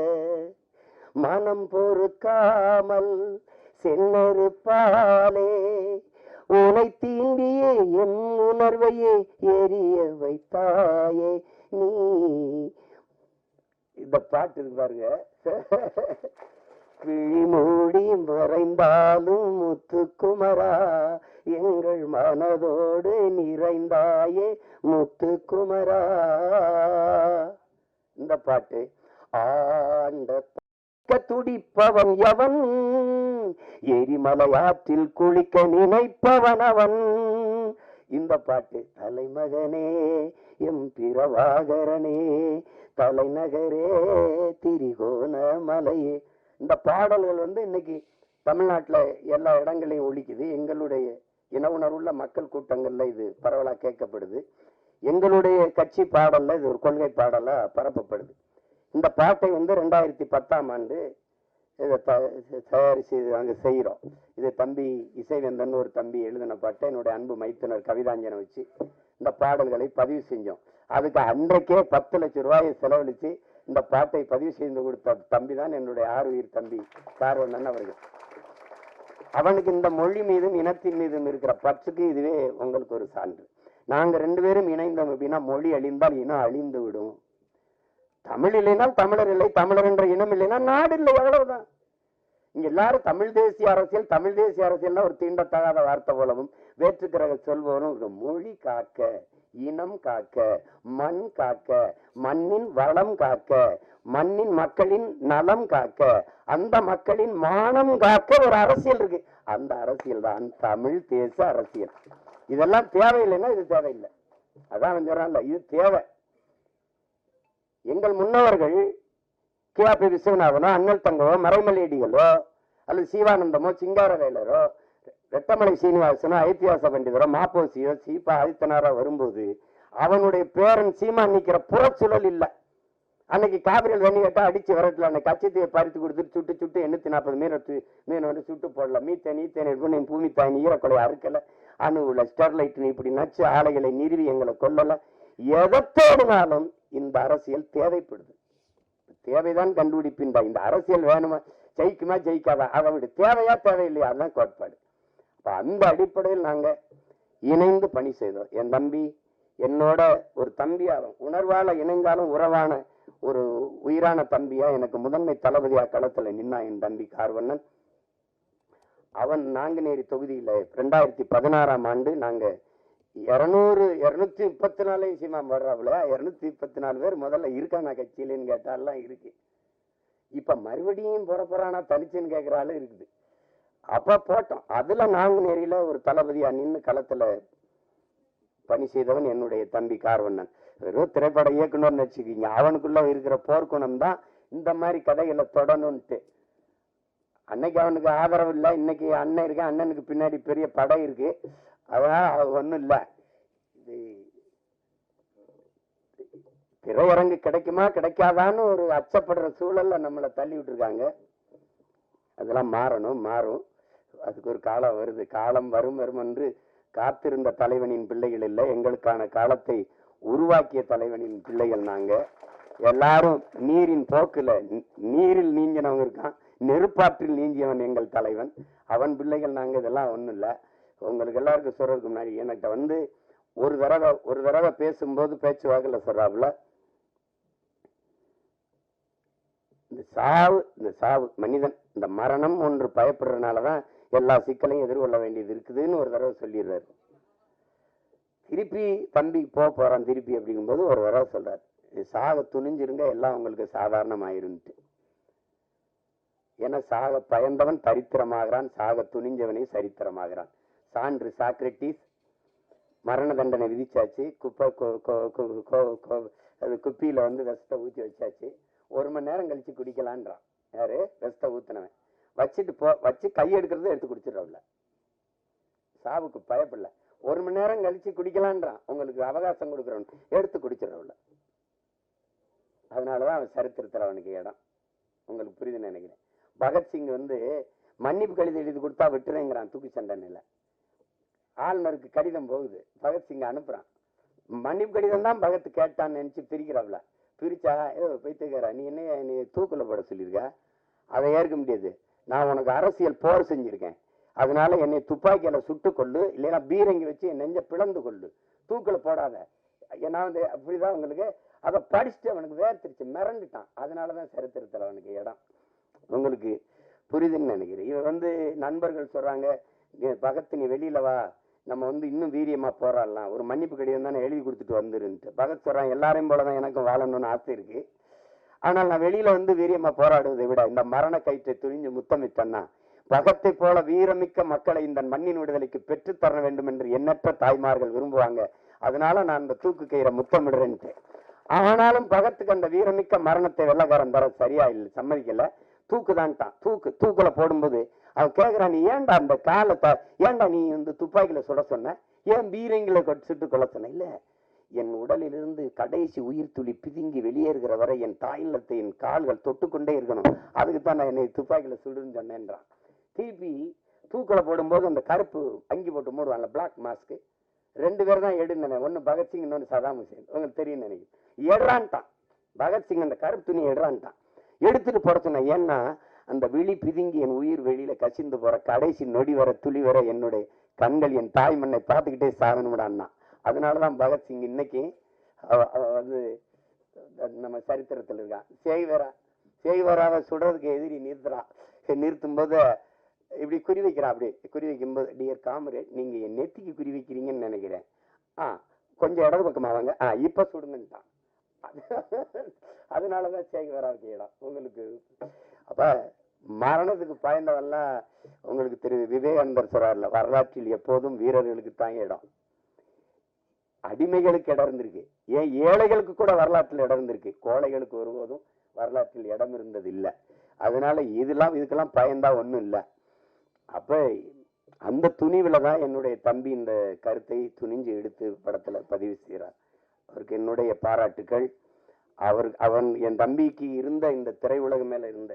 மனம் பொறுக்காமல் சென்னறுப்பாலே உனை தீண்டியே என் உணர்வையே எரிய வைத்தாயே நீ. இந்த பாட்டு இருக்கு பாருங்க. விழி மூடி மறைந்தாலும் முத்துக்குமரா, எங்கள் மனதோடு நிறைந்தாயே முத்துக்குமரா. இந்த பாட்டு ஆண்ட துடிப்பவன் எவன், எரிமலையாற்றில் குளிக்க நினைப்பவன் அவன். இந்த பாட்டு தலைமகனே எம் பிரபாகரனே, தலைநகரே திரிகோண மலையே. இந்த பாடல்கள் வந்து இன்னைக்கு தமிழ்நாட்டுல எல்லா இடங்களையும் ஒலிக்குது. எங்களுடைய இன உணர்வுள்ள மக்கள் கூட்டங்கள்ல இது பரவலா கேட்கப்படுது. எங்களுடைய கட்சி பாடல்ல இது ஒரு கொள்கை பாடலா பரப்பப்படுது. இந்த பாட்டை வந்து 2010ஆம் ஆண்டு இதை தயாரிச்சு நாங்க செய்யறோம். இது தம்பி இசைவேந்தன் ஒரு தம்பி எழுதின பாட்டை என்னுடைய அன்பு மைத்துனர் கவிதாஞ்சனை வச்சு இந்த பாடல்களை பதிவு செஞ்சோம். அதுக்கு அன்றைக்கே 10 லட்சம் ரூபாயை செலவழிச்சு இந்த பாட்டை பதிவு செய்து கொடுத்த தம்பி தான் என்னுடைய ஆறுயிர் தம்பி சார்வண்ணன் அவர்கள். அவனுக்கு இந்த மொழி மீதும் இனத்தின் மீதும் இருக்கிற பற்றுக்கு இதுவே உங்களுக்கு ஒரு சான்று. நாங்க 2 பேரும் இணைந்தோம் அப்படின்னா மொழி அழிந்தால் இனம் அழிந்து விடும். தமிழ் இல்லைனால் தமிழர் இல்லை, தமிழர் என்ற இனம் இல்லைன்னா நாடு இல்லை, அவ்வளவுதான். இங்க எல்லாரும் தமிழ் தேசிய அரசியல், தமிழ் தேசிய அரசியல்னா ஒரு தீண்டத்தகாத வார்த்தை போலவும் வேற்றுக்கிற சொல்பவனும் மொழி காக்க, இனம் காக்க, மண் காக்க, மண்ணின் வளம் காக்க, மண்ணின் மக்களின் நலம் காக்க, அந்த மக்களின் மானம் காக்க ஒரு அரசியல் இருக்கு. அந்த அரசியல் தான் தமிழ் தேச அரசியல். இதெல்லாம் தேவையில்லைன்னா இது தேவையில்லை. அதான் சொல்றான்ல, இது தேவை. எங்கள் முன்னவர்கள் கே.பி. விஸ்வநாதனோ, அண்ணல் தங்கவோ, மறைமலையடிகளோ அல்லது சிவானந்தமோ, சிங்காரவேலரோ ரெட்டமலை சீனிவாசனோ ஐத்தியாச பண்டிதரோ மாப்போசியோ சீபா ஆதித்தனாரோ வரும்போது அவனுடைய பேரன் சீமான் நிக்கிற புறச்சூழல் இல்லை. அன்னைக்கு காவிரியில் தண்ணி கேட்டா அடிச்சு வரத்துல அன்னைக்கு கச்சத்தையை பறித்து கொடுத்துட்டு சுட்டு சுட்டு 840 மீன் வந்து சுட்டு போடல. மீத்தேன் எடுப்பு பூமி தாய் ஈரக்கொலை அறுக்கல, அணுவுல ஸ்டெர்லைட் இப்படி நச்சு ஆலைகளை நிறுவி எங்களை கொல்லல. எதை தேடினாலும் இந்த அரசியல் தேவைப்படுது. தேவைதான் கண்டுபிடிப்பின்றா. இந்த அரசியல் வேணுமா, ஜெயிக்குமா ஜெயிக்காதா அதை விட தேவையா தேவையில்லையா, அதுதான் கோட்பாடு. அப்ப அந்த அடிப்படையில் நாங்க இணைந்து பணி செய்தோம். என் தம்பி என்னோட ஒரு தம்பியாலும் உணர்வால இணைந்தாலும் உறவான ஒரு உயிரான தம்பியா எனக்கு முதன்மை தளபதியா களத்துல நின்னா என் தம்பி கார்வண்ணன். அவன் நாங்குநேரி தொகுதியில 2016ஆம் ஆண்டு நாங்க 234 சீமா வர்றாப்புல 234 பேர் முதல்ல இருக்கானா கட்சியிலன்னு கேட்டாலாம் இருக்கு. இப்ப மறுபடியும் போறானா தனிச்சுன்னு கேட்கிறாலும் இருக்குது. அப்ப போட்டோம். அதுல நாங்குநேரியில ஒரு தளபதியா நின்று களத்துல பணி செய்தவன் என்னுடைய தம்பி கார்வண்ணன். வெறும் திரைப்பட இயக்குனர்னு வச்சுக்கீங்க, அவனுக்குள்ள இருக்கிற போர்க்குணம் தான் இந்த மாதிரி கதைகளை தொடணும்ட்டு. அன்னைக்கு அவனுக்கு ஆதரவு இல்லை, இன்னைக்கு அண்ணன் இருக்கு, அண்ணனுக்கு பின்னாடி பெரிய படை இருக்கு, அதனால ஒன்றும் இல்லை. இது திரையரங்கு கிடைக்குமா கிடைக்காதான்னு ஒரு அச்சப்படுற சூழல்ல நம்மளை தள்ளி விட்டுருக்காங்க. அதெல்லாம் மாறும். அதுக்கு ஒரு காலம் வருது. காலம் வரும் என்று காத்திருந்த தலைவனின் பிள்ளைகள் இல்லை, எங்களுக்கான காலத்தை உருவாக்கிய தலைவனின் பிள்ளைகள் நாங்க எல்லாரும். நீரின் போக்குல நீரில் நீங்கினவங்க இருக்கான், நெருப்பாற்றில் நீங்கியவன் எங்கள் தலைவன், அவன் பிள்ளைகள் நாங்க. இதெல்லாம் ஒண்ணும் இல்லை. உங்களுக்கு எல்லாருக்கும் சொல்றதுக்கு முன்னாடி என்கிட்ட வந்து ஒரு தடவை பேசும்போது பேச்சுவாக்கில் சொல்றாப்புல, இந்த சாவு மனிதன் இந்த மரணம் ஒன்று பயப்படுறதுனாலதான் எல்லா சிக்கலையும் எதிர்கொள்ள வேண்டியது இருக்குதுன்னு ஒரு தடவை சொல்லிடுறாரு. திருப்பி தம்பி போறான் திருப்பி அப்படிங்கும்போது ஒரு தடவை சொல்றாரு, சாக துணிஞ்சிருங்க எல்லாம் உங்களுக்கு சாதாரணமாயிருந்துட்டு. ஏன்னா சாக பயந்தவன் தரித்திரமாகிறான், சாக துணிஞ்சவனே சரித்திரமாகிறான். சான்று சாக்ரட்டிஸ் மரண தண்டனை விதிச்சாச்சு. குப்பியில வந்து விஷத்தை ஊற்றி வச்சாச்சு. 1 மணி நேரம் கழிச்சு குடிக்கலான்றான். யாரு? விஷத்தை ஊத்தினவன். வச்சு கை எடுக்கிறது எடுத்து குடிச்சிடறவில்ல, சாவுக்கு பயப்படல. 1 மணி நேரம் கழிச்சு குடிக்கலான்றான், உங்களுக்கு அவகாசம் கொடுக்குறவன் எடுத்து குடிச்சிடறவில்ல. அதனாலதான் அவன் சரித்திரத்தில் அவனுக்கு இடம். உங்களுக்கு புரியுதுன்னு நினைக்கிறேன். பகத்சிங் வந்து மன்னிப்பு கடிதம் எழுதி கொடுத்தா விட்டுறேங்கிறான் தூக்கு சண்டனையில. ஆளுநருக்கு கடிதம் போகுது, பகத்சிங் அனுப்புறான். மன்னிப்பு கடிதம் தான் பகத் கேட்டான்னு நினைச்சு பிரிக்கிறாப்ல. பிரிச்சா பைத்துக்காரா நீ என்ன நீ தூக்குல போட சொல்லியிருக்க, அதை ஏற்க முடியாது. நான் உனக்கு அரசியல் போர் செஞ்சிருக்கேன், அதனால என்னை துப்பாக்கியில சுட்டு கொள்ளு, இல்லைன்னா பீரங்கி வச்சு என் நெஞ்ச பிளந்து கொள்ளு, தூக்குல போடாத. நான் வந்து அப்படிதான் உங்களுக்கு அதை படிச்சுட்டு அவனுக்கு வேர்த்திருச்சு, மிரண்டுட்டான். அதனாலதான் சரித்திரத்துல அவனுக்கு இடம். உங்களுக்கு புரியுதுன்னு நினைக்கிறேன். இவன் வந்து நண்பர்கள் சொல்றாங்க, பகத் நீ வெளியில வா, நம்ம வந்து இன்னும் வீரியமா போராடலாம், ஒரு மன்னிப்பு கடிதம் தானே எழுதி கொடுத்துட்டு வந்துருன்ட்டு. பகத் சொல்றான், எல்லாரையும் போலதான் எனக்கும் வாழணும்னு ஆசை இருக்கு, ஆனால் நான் வெளியில வந்து வீரியமா போராடுவதை விட இந்த மரண கயிற்றை துணிஞ்சு முத்தமிட்டன்னா பகத்தை போல வீரமிக்க மக்களை இந்த மண்ணின் விடுதலைக்கு பெற்றுத்தர வேண்டும் என்று எண்ணற்ற தாய்மார்கள் விரும்புவாங்க. அதனால நான் இந்த தூக்கு கயிறை முத்தமிடுறேன்ட்டு. ஆனாலும் பகத்துக்கு அந்த வீரமிக்க மரணத்தை வெள்ளக்காரன் தர சரியா இல்லை, சம்மதிக்கல. தூக்குதான்ட்டான். தூக்குல போடும்போது அவன் கேட்கிறான், நீ ஏன்டா அந்த காலத்தை ஏன்டா நீ வந்து துப்பாக்கியில சுட சொன்ன, ஏன் பீரங்கில சுட்டு கொள்ள சொன்ன? இல்ல, என் உடலிலிருந்து கடைசி உயிர் துளி பிதுங்கி வெளியேறுகிற வரை என் தாயில்லத்தை என் கால்கள் தொட்டுக்கொண்டே இருக்கணும், அதுக்குத்தான் நான் என்னை துப்பாக்கியில சுடுன்னு சொன்னேன்றான். திருப்பி தூக்குல போடும்போது அந்த கருப்பு அங்கி போட்டு மூடுவாங்க, பிளாக் மாஸ்க், 2 பேர் தான் எடுந்தேன். ஒன்னு பகத்சிங், இன்னொன்னு சதாம் ஹுசேன். உங்களுக்கு தெரியும் நினைக்கிறேன். எடுறான்ட்டான் பகத்சிங், அந்த கருப்பு துணியை எடுறான்ட்டான். எடுத்துட்டு போட சொன்னேன். ஏன்னா அந்த விழி பிதுங்கி என் உயிர் வெளியில கசிந்து போற கடைசி நொடி வர துளி வர என்னுடைய கண்கள் என் தாய் மண்ணை பார்த்துக்கிட்டே சாகணும்டான்னா. அதனாலதான் பகத்சிங் இன்னைக்கு வந்து நம்ம சரித்திரத்தில் இருக்கான். சேய்வராவை சுடுறதுக்கு எதிரி நிறுத்தும் போது இப்படி குறி வைக்கிறான். அப்படி குறி வைக்கும்போது, டியர் காம்ரேட், நீங்க என் நெத்திக்கு குறி வைக்கிறீங்கன்னு நினைக்கிறேன், கொஞ்சம் இடது பக்கமா வாங்க, இப்ப சுடுங்கன்ட்டான். அதனாலதான் சேய்வராவுக்கு இடம் உங்களுக்கு. அப்ப மரணத்துக்கு பாய்ந்தவெல்லாம் உங்களுக்கு தெரியுது. விவேகானந்தர் சொல்றாருல, வரலாற்றில் எப்போதும் வீரர்களுக்கு தான் இடம், அடிமைகளுக்கு இடம் இருந்திருக்கு. ஏன் ஏழைகளுக்கு கூட வரலாற்றில் இடம் இருந்திருக்கு, கோழைகளுக்கு ஒருபோதும் வரலாற்றில் இடம் இருந்தது இல்லை. அதனால இதுக்கெல்லாம் பயந்தா ஒண்ணும் இல்லை. அப்ப அந்த துணிவில் தான் என்னுடைய தம்பி இந்த கருத்தை துணிஞ்சு எடுத்து படத்தில் பதிவு செய்கிறார். அவருக்கு என்னுடைய பாராட்டுக்கள். அவன் என் தம்பிக்கு இருந்த இந்த திரையுலக மேல இருந்த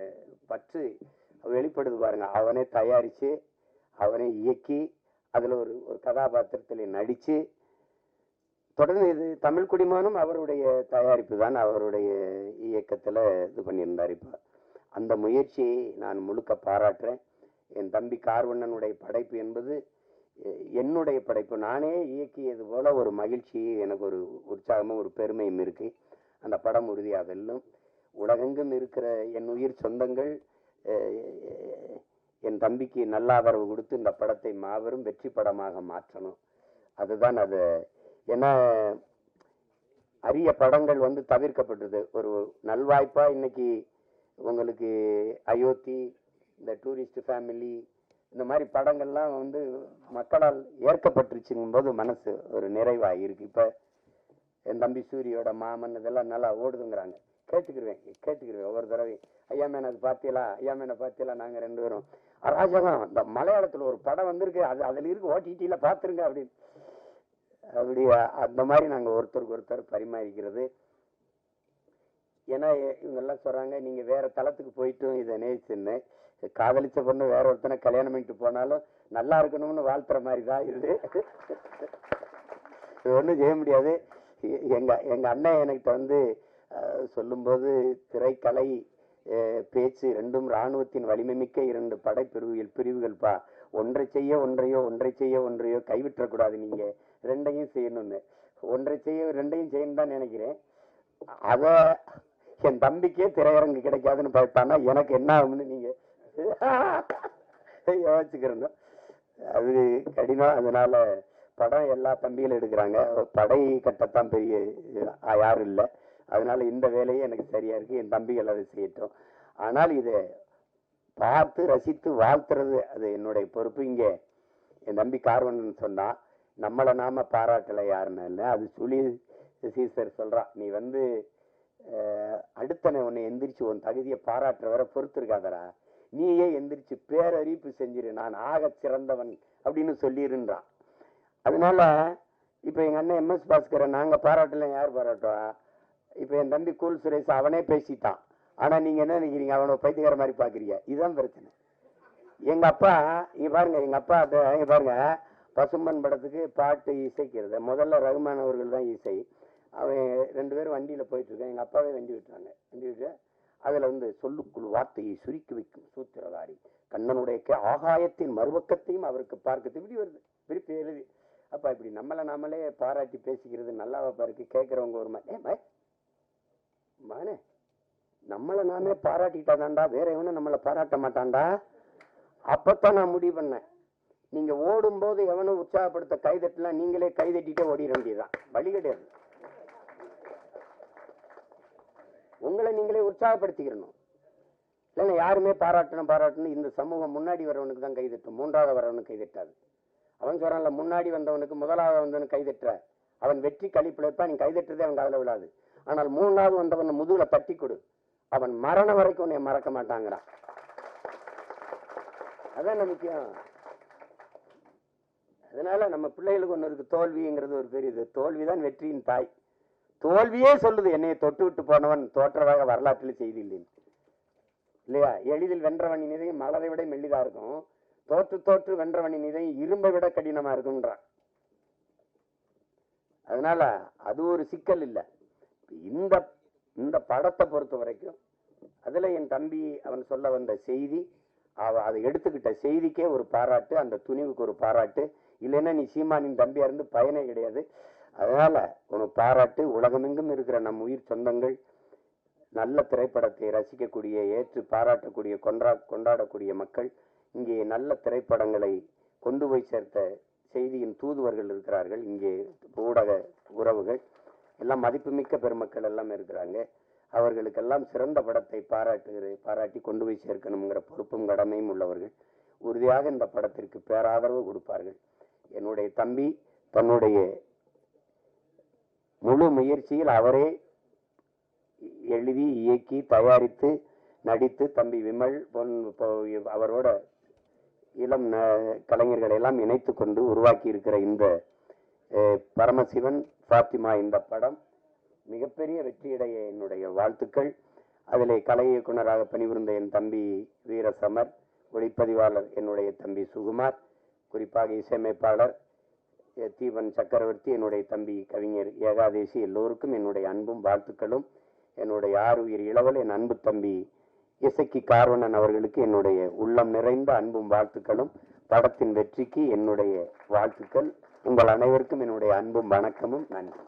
பற்று வெளிப்படுது பாருங்க. அவனே தயாரிச்சு, அவனே இயக்கி, அதுல ஒரு கதாபாத்திரத்தில் நடிச்சு, தொடர்ந்து இது தமிழ் குடிமகனும் அவருடைய தயாரிப்பு தான், அவருடைய இயக்கத்துல இது பண்ணியிருந்தார். இப்ப அந்த முயற்சியை நான் முழுக்க பாராட்டுறேன். என் தம்பி கார்வண்ணனுடைய படைப்பு என்பது என்னுடைய படைப்பு. நானே இயக்கியது போல ஒரு மகிழ்ச்சி, எனக்கு ஒரு உற்சாகமும் ஒரு பெருமையும் இருக்கு. அந்த படம் உறுதியாக வெல்லும். உலகெங்கும் இருக்கிற என் உயிர் சொந்தங்கள் என் தம்பிக்கு நல்ல ஆதரவு கொடுத்து இந்த படத்தை மாபெரும் வெற்றி படமாக மாற்றணும். அதுதான் அது. ஏன்னா அரிய படங்கள் தவிர்க்கப்பட்டது. ஒரு நல்வாய்ப்பா இன்னைக்கு உங்களுக்கு அயோத்தி, இந்த டூரிஸ்ட் ஃபேமிலி, இந்த மாதிரி படங்கள்லாம் மக்களால் ஏற்கப்பட்டுருச்சுங்கும் போது மனசு ஒரு நிறைவாக இருக்கு. இப்ப என் தம்பி சூரியோட மாமன் இதெல்லாம் நல்லா ஓடுதுங்கிறாங்க. கேட்டுக்கிருவேன் ஒவ்வொரு தடவை. ஐயா மேன் அது பார்த்தீங்களா, ஐயா மேனை பார்த்தீங்களா, நாங்க 2 பேரும் அராஜகம், இந்த மலையாளத்துல ஒரு படம் வந்திருக்கு, அதுல இருக்கு, ஓடிடியில பாத்துருங்க அப்படின்னு. அப்படி அந்த மாதிரி நாங்க ஒருத்தருக்கு ஒருத்தர் பரிமாறிக்கிறது. ஏன்னா இவங்க எல்லாம் சொல்றாங்க, நீங்க வேற தளத்துக்கு போயிட்டும் இதை நேசின்னு. காதலிச்ச பொண்ணு வேற ஒருத்தனை கல்யாணம் பண்ணிட்டு போனாலும் நல்லா இருக்கணும்னு வாழ்த்துற மாதிரி தான் இது. ஒன்றும் செய்ய முடியாது. எங்க அண்ணன் என்கிட்ட சொல்லும்போது, திரைக்கலை பேச்சு ரெண்டும் இராணுவத்தின் வலிமை மிக்க 2 பிரிவுகள்ப்பா. ஒன்றை செய்ய ஒன்றையோ கைவிட்டக்கூடாது, நீங்க 2ஐயும் செய்யணும்னு. ஒன்றை செய்ய 2ஐயும் செய்யணும் தான் நினைக்கிறேன். அத என் தம்பிக்கே திரையரங்கு கிடைக்காதுன்னு பார்த்தானா எனக்கு என்ன ஆகும்னு நீங்க யோசிச்சுக்கிறோம். அது கடினம். அதனால படம் எல்லா தம்பிகளும் எடுக்கிறாங்க, படை கட்டத்தான் பெரிய யாரும் இல்லை. அதனால இந்த வேலையே எனக்கு சரியா இருக்கு, என் தம்பிகள் அதை செய்யட்டும். ஆனால் இதை பார்த்து ரசித்து வாழ்த்துறது அது என்னுடைய பொறுப்பு. இங்க என் தம்பி கார்வன் சொன்னா, நம்மளை நாம பாராட்டலை யாருன்னு இல்லை, அது சுழி சீசர் சொல்றான், நீ அடுத்தனை உன்னை எந்திரிச்சு உன் தகுதியை பாராட்டுற வர பொறுத்திருக்காதரா, நீயே எந்திரிச்சு பேரறிவிப்பு செஞ்சிரு, நான் ஆக சிறந்தவன் அப்படின்னு சொல்லிருன்றான். அதனால இப்ப எங்க அண்ணன் MS பாஸ்கரை நாங்க பாராட்டல, யார் பாராட்டுவா? இப்ப என் தம்பி கூல் சுரேஷ் அவனே பேசிட்டான். ஆனா நீங்க என்ன நினைக்கிறீங்க, அவனை பைத்தியக்கார மாதிரி பாக்குறீங்க. இதுதான் பிரச்சனை. எங்க அப்பா இங்க பாருங்க, எங்க அப்பா இங்க பாருங்க, பசும்பன் படத்துக்கு பாட்டு இசைக்கிறது முதல்ல ரகுமான் அவர்கள் தான் இசை. அவன் 2 பேரும் வண்டியில போயிட்டு இருக்கான், எங்க அப்பாவே வண்டி விட்டுறாங்க. வண்டி விட்டு அதுல சொல்லுக்குள் வார்த்தையை சுருக்கி வைக்கும் சூத்திரதாரி, கண்ணனுடைய ஆகாயத்தின் மறுபக்கத்தையும் அவருக்கு பார்க்க இப்படி வருது, விருப்பி எழுதி. அப்ப இப்படி நம்மளை நாமளே பாராட்டி பேசிக்கிறது நல்லாவா பாருக்கு? கேட்கறவங்க ஒரு மானே, நம்மளை நாமே பாராட்டிட்டாதான்டா, வேற எவனும் நம்மளை பாராட்ட மாட்டான்டா. அப்பத்தான் நான் முடிவு பண்ணேன், நீங்க ஓடும் போது எவனும் உற்சாகப்படுத்த கைதட்டலாம், நீங்களே கைதட்டிட்டே ஓடிட வேண்டியதுதான், வழி கிடையாது. உங்களை நீங்களே உற்சாகப்படுத்திக்கிறணும். இல்லைன்னா யாருமே பாராட்டணும் இந்த சமூகம் முன்னாடி வரவனுக்கு தான் கைதட்டும், 3வது வரவனுக்கு கைதட்டாது. அவன் சொல்றான்ல, முன்னாடி வந்தவனுக்கு 1வது வந்தவனுக்கு கைதட்டுற, அவன் வெற்றி கழிப்பிழைப்பா, நீ கைதட்டுறதே அவன் காதுல விழாது. ஆனால் 3வது வந்தவன் முதுகுல தட்டி கொடு, அவன் மரணம் வரைக்கும் உன்னை மறக்க மாட்டாங்கிறான். அதான் முக்கியம். அதனால நம்ம பிள்ளைகளுக்கு ஒண்ணு இருக்கு, தோல்விங்கிறது ஒரு பெரியது. தோல்விதான் வெற்றியின் தாய். தோல்வியே சொல்லுது, என்னைய தொட்டு விட்டு போனவன் தோற்றதாக வரலாற்றில் செய்தி இல்லைன்னு, இல்லையா? எளிதில் வென்றவனின் இதயம் மலரை விட மெல்லிதா இருக்கும், தோற்று வென்றவனின் இதயம் இரும்பை விட கடினமா இருக்கும்ன்றான். அதனால அது ஒரு சிக்கல் இல்லை. இந்த படத்தை பொறுத்த வரைக்கும் அதுல என் தம்பி அவன் சொல்ல வந்த செய்தி, அதை எடுத்துக்கிட்ட செய்திக்கே ஒரு பாராட்டு, அந்த துணிவுக்கு ஒரு பாராட்டு. இல்லைன்னா நீ சீமானின் தம்பியா இருந்து பயனே கிடையாது. அதனால உனக்கு பாராட்டு. உலகமெங்கும் இருக்கிற நம் உயிர் சொந்தங்கள் நல்ல திரைப்படத்தை ரசிக்கக்கூடிய, ஏற்று பாராட்டக்கூடிய, கொண்டாடக்கூடிய மக்கள், இங்கே நல்ல திரைப்படங்களை கொண்டு போய் சேர்த்த செய்தியின் தூதுவர்கள் இருக்கிறார்கள். இங்கே ஊடக உறவுகள் எல்லாம் மதிப்புமிக்க பெருமக்கள் எல்லாம் இருக்கிறாங்க. அவர்களுக்கெல்லாம் சிறந்த படத்தை பாராட்டி கொண்டு போய் சேர்க்கணுங்கிற பொறுப்பும் கடமையும் உள்ளவர்கள். உறுதியாக இந்த படத்திற்கு பேராதரவு கொடுப்பார்கள். என்னுடைய தம்பி தன்னுடைய முழு முயற்சியில் அவரே எழுதி, இயக்கி, தயாரித்து, நடித்து, தம்பி விமல் அவரோட இளம் கலைஞர்களை எல்லாம் இணைத்து கொண்டு உருவாக்கி இருக்கிற இந்த பரமசிவன் ஃபாத்திமா இந்த படம் மிகப்பெரிய வெற்றியடைய என்னுடைய வாழ்த்துக்கள். அதிலே கலை இயக்குனராக பணிபுரிந்த என் தம்பி வீரசமர், ஒளிப்பதிவாளர் என்னுடைய தம்பி சுகுமார், குறிப்பாக இசையமைப்பாளர் தீபன் சக்கரவர்த்தி, என்னுடைய தம்பி கவிஞர் ஏகாதேசி, எல்லோருக்கும் என்னுடைய அன்பும் வாழ்த்துக்களும். என்னுடைய ஆறுயிர் இளவல் என் அன்பு தம்பி இசக்கி கார்வணன் அவர்களுக்கு என்னுடைய உள்ளம் நிறைந்த அன்பும் வாழ்த்துக்களும். படத்தின் வெற்றிக்கு என்னுடைய வாழ்த்துக்கள். உங்கள் அனைவருக்கும் என்னுடைய அன்பும் வணக்கமும். நன்றி.